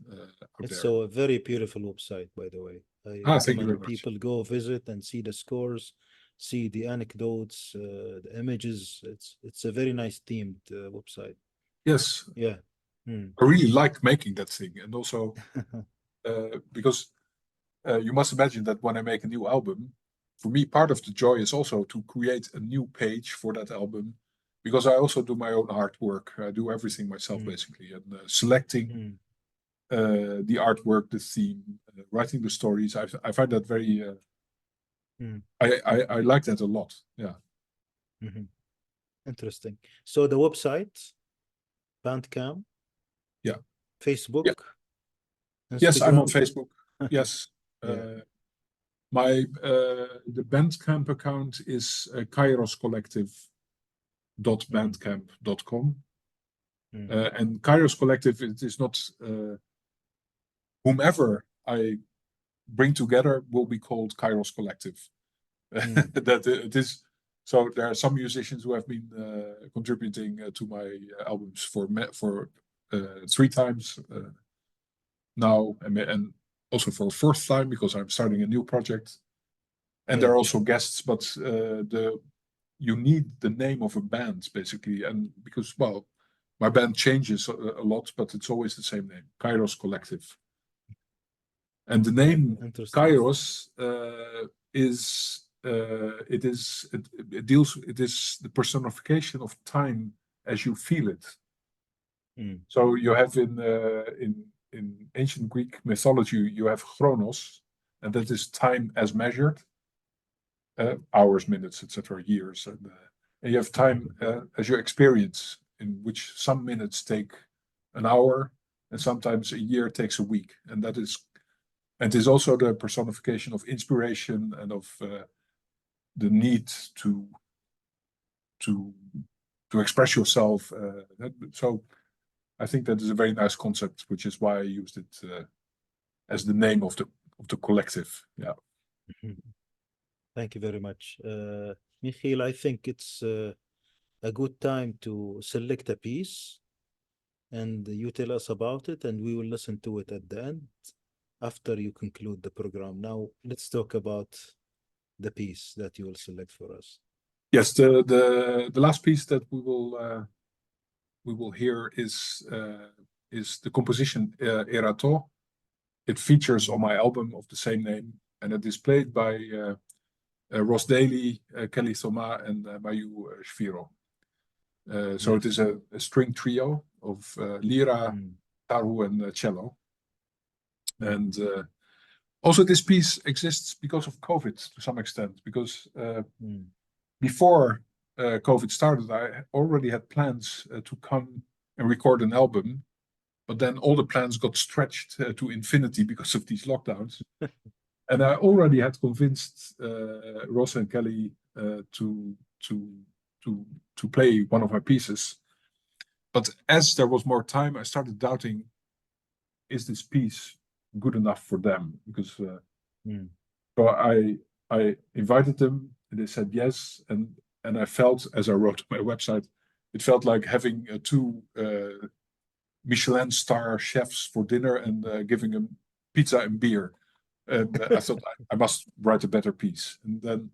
It's so a very beautiful website, by the way. I recommend people go visit and see the scores, see the anecdotes, the images. It's a very nice themed website. Yes. Yeah. I really like making that thing, and also because you must imagine that when I make a new album, for me, part of the joy is also to create a new page for that album, because I also do my own artwork. I do everything myself, basically, and selecting the artwork, the theme, writing the stories. I find that very. I like that a lot. Yeah. Interesting. So the website, Bandcamp. Yeah. Facebook. Yeah. Instagram. Yes, I'm on Facebook. Yes. Yeah. The Bandcamp account is kairoscollective.bandcamp.com. And Kairos Collective, it is not whomever I bring together will be called Kairos Collective. That it is. So there are some musicians who have been contributing to my albums for 3 times now, and also for a 4th time because I'm starting a new project. And there are also guests, but you need the name of a band basically, and because my band changes a lot, but it's always the same name, Kairos Collective. And the name Kairos is it is the personification of time as you feel it. So you have in ancient Greek mythology you have chronos, and that is time as measured, hours, minutes, etc., years, and you have time as your experience, in which some minutes take an hour, and sometimes a year takes a week, and that is. And it is also the personification of inspiration and of the need to express yourself. So I think that is a very nice concept, which is why I used it as the name of the collective. Yeah. Thank you very much, Michiel. I think it's a good time to select a piece, and you tell us about it, and we will listen to it at the end, after you conclude the program. Now, let's talk about the piece that you will select for us. Yes, the last piece that we will hear is the composition Erato. It features on my album of the same name, and it is played by Ross Daly, Kelly Thoma, and Mayu Shviro. So it is a string trio of lira, taru, and cello. And also this piece exists because of COVID to some extent, because before COVID started, I already had plans to come and record an album, but then all the plans got stretched to infinity because of these lockdowns. And I already had convinced Ross and Kelly to play one of my pieces. But as there was more time, I started doubting, is this piece good enough for them? Because so I invited them, and they said yes. And and I felt, as I wrote on my website, it felt like having two Michelin star chefs for dinner and giving them pizza and beer. And I thought I must write a better piece. And then,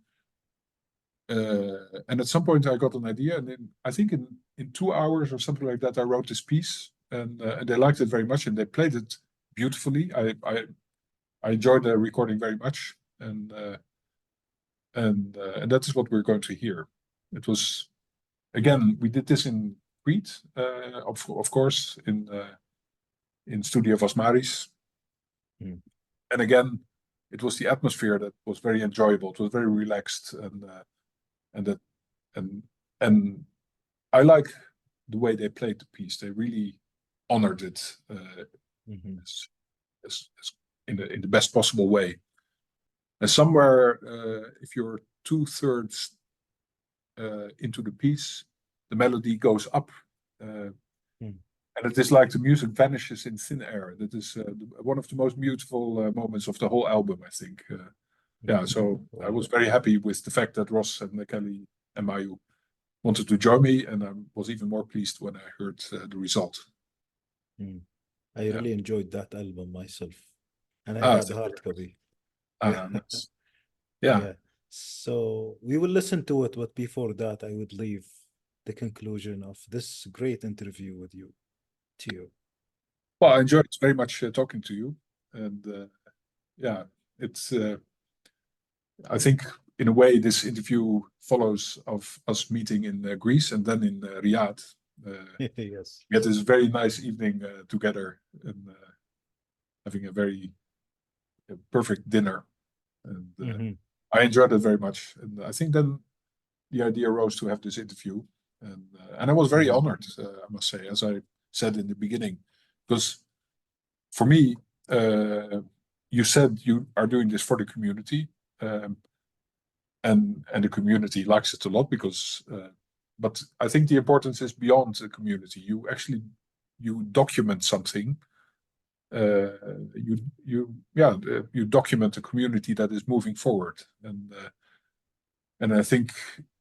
and at some point I got an idea, and then I think in 2 hours or something like that, I wrote this piece, and they liked it very much, and they played it beautifully. I enjoyed the recording very much, and that is what we're going to hear. It was, again, we did this in Crete, of course, in Studio Vasmaris. Mm. And again, it was the atmosphere that was very enjoyable. It was very relaxed, and I like the way they played the piece. They really honored it as in the best possible way. And somewhere, if you're 2/3 into the piece, the melody goes up, and it is like the music vanishes in thin air. That is one of the most beautiful moments of the whole album, I think. Yeah, so I was very happy with the fact that Ross and Kelly and Mayu wanted to join me, and I was even more pleased when I heard the result. I really enjoyed that album myself, and I had a hard copy. Nice. Yeah. So we will listen to it, but before that, I would leave the conclusion of this great interview with you to you. Well, I enjoyed very much talking to you, and yeah, it's. I think in a way this interview follows of us meeting in Greece and then in Riyadh. Yes. We had this very nice evening together and having a very perfect dinner, and I enjoyed it very much. And I think then the idea rose to have this interview, and I was very honored, I must say, as I said in the beginning, because for me, you said you are doing this for the community, and the community likes it a lot because. But I think the importance is beyond the community. You document something. You document a community that is moving forward, and I think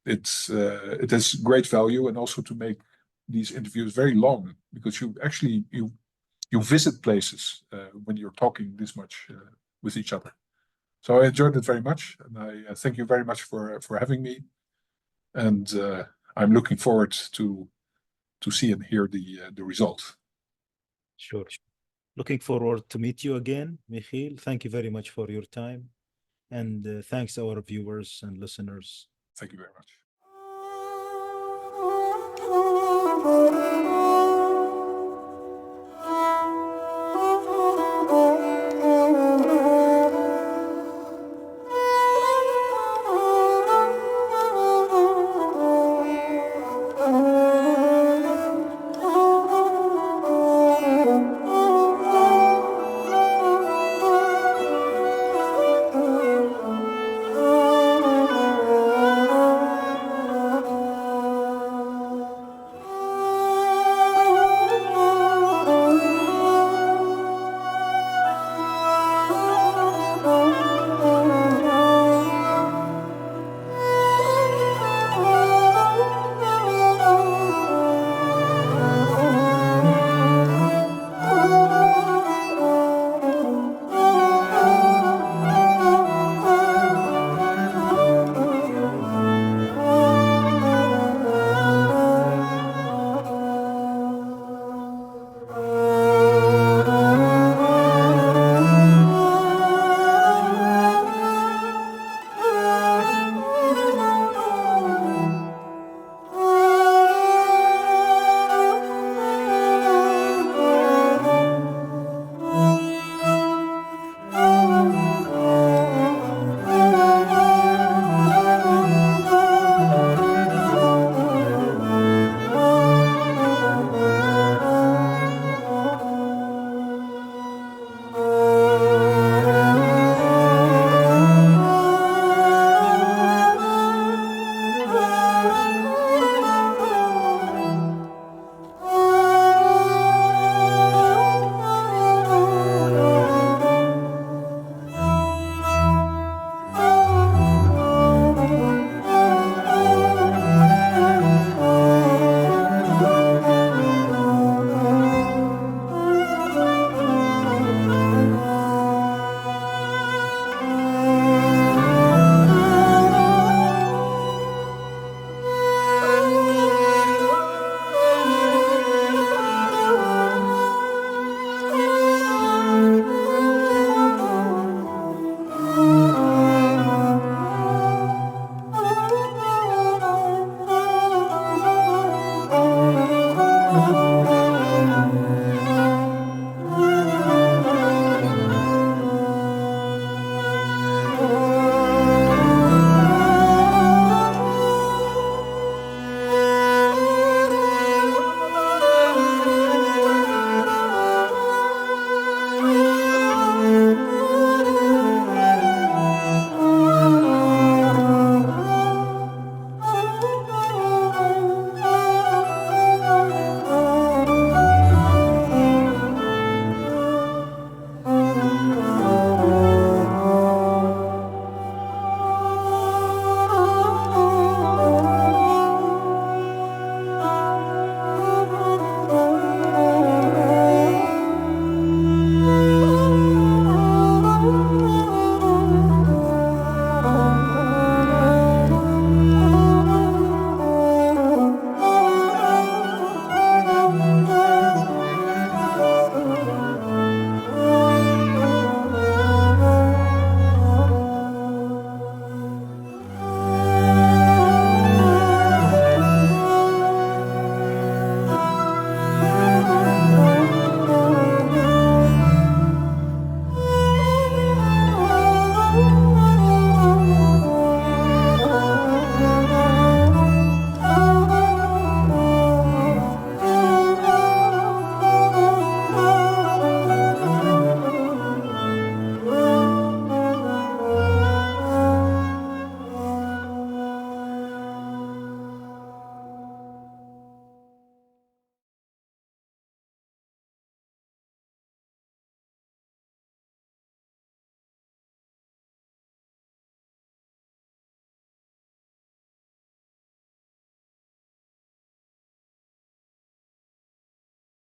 it has great value, and also to make these interviews very long, because you visit places when you're talking this much with each other. So I enjoyed it very much, and I thank you very much for having me, and I'm looking forward to see and hear the result. Sure. Looking forward to meet you again, Michiel. Thank you very much for your time, and thanks our viewers and listeners. Thank you very much.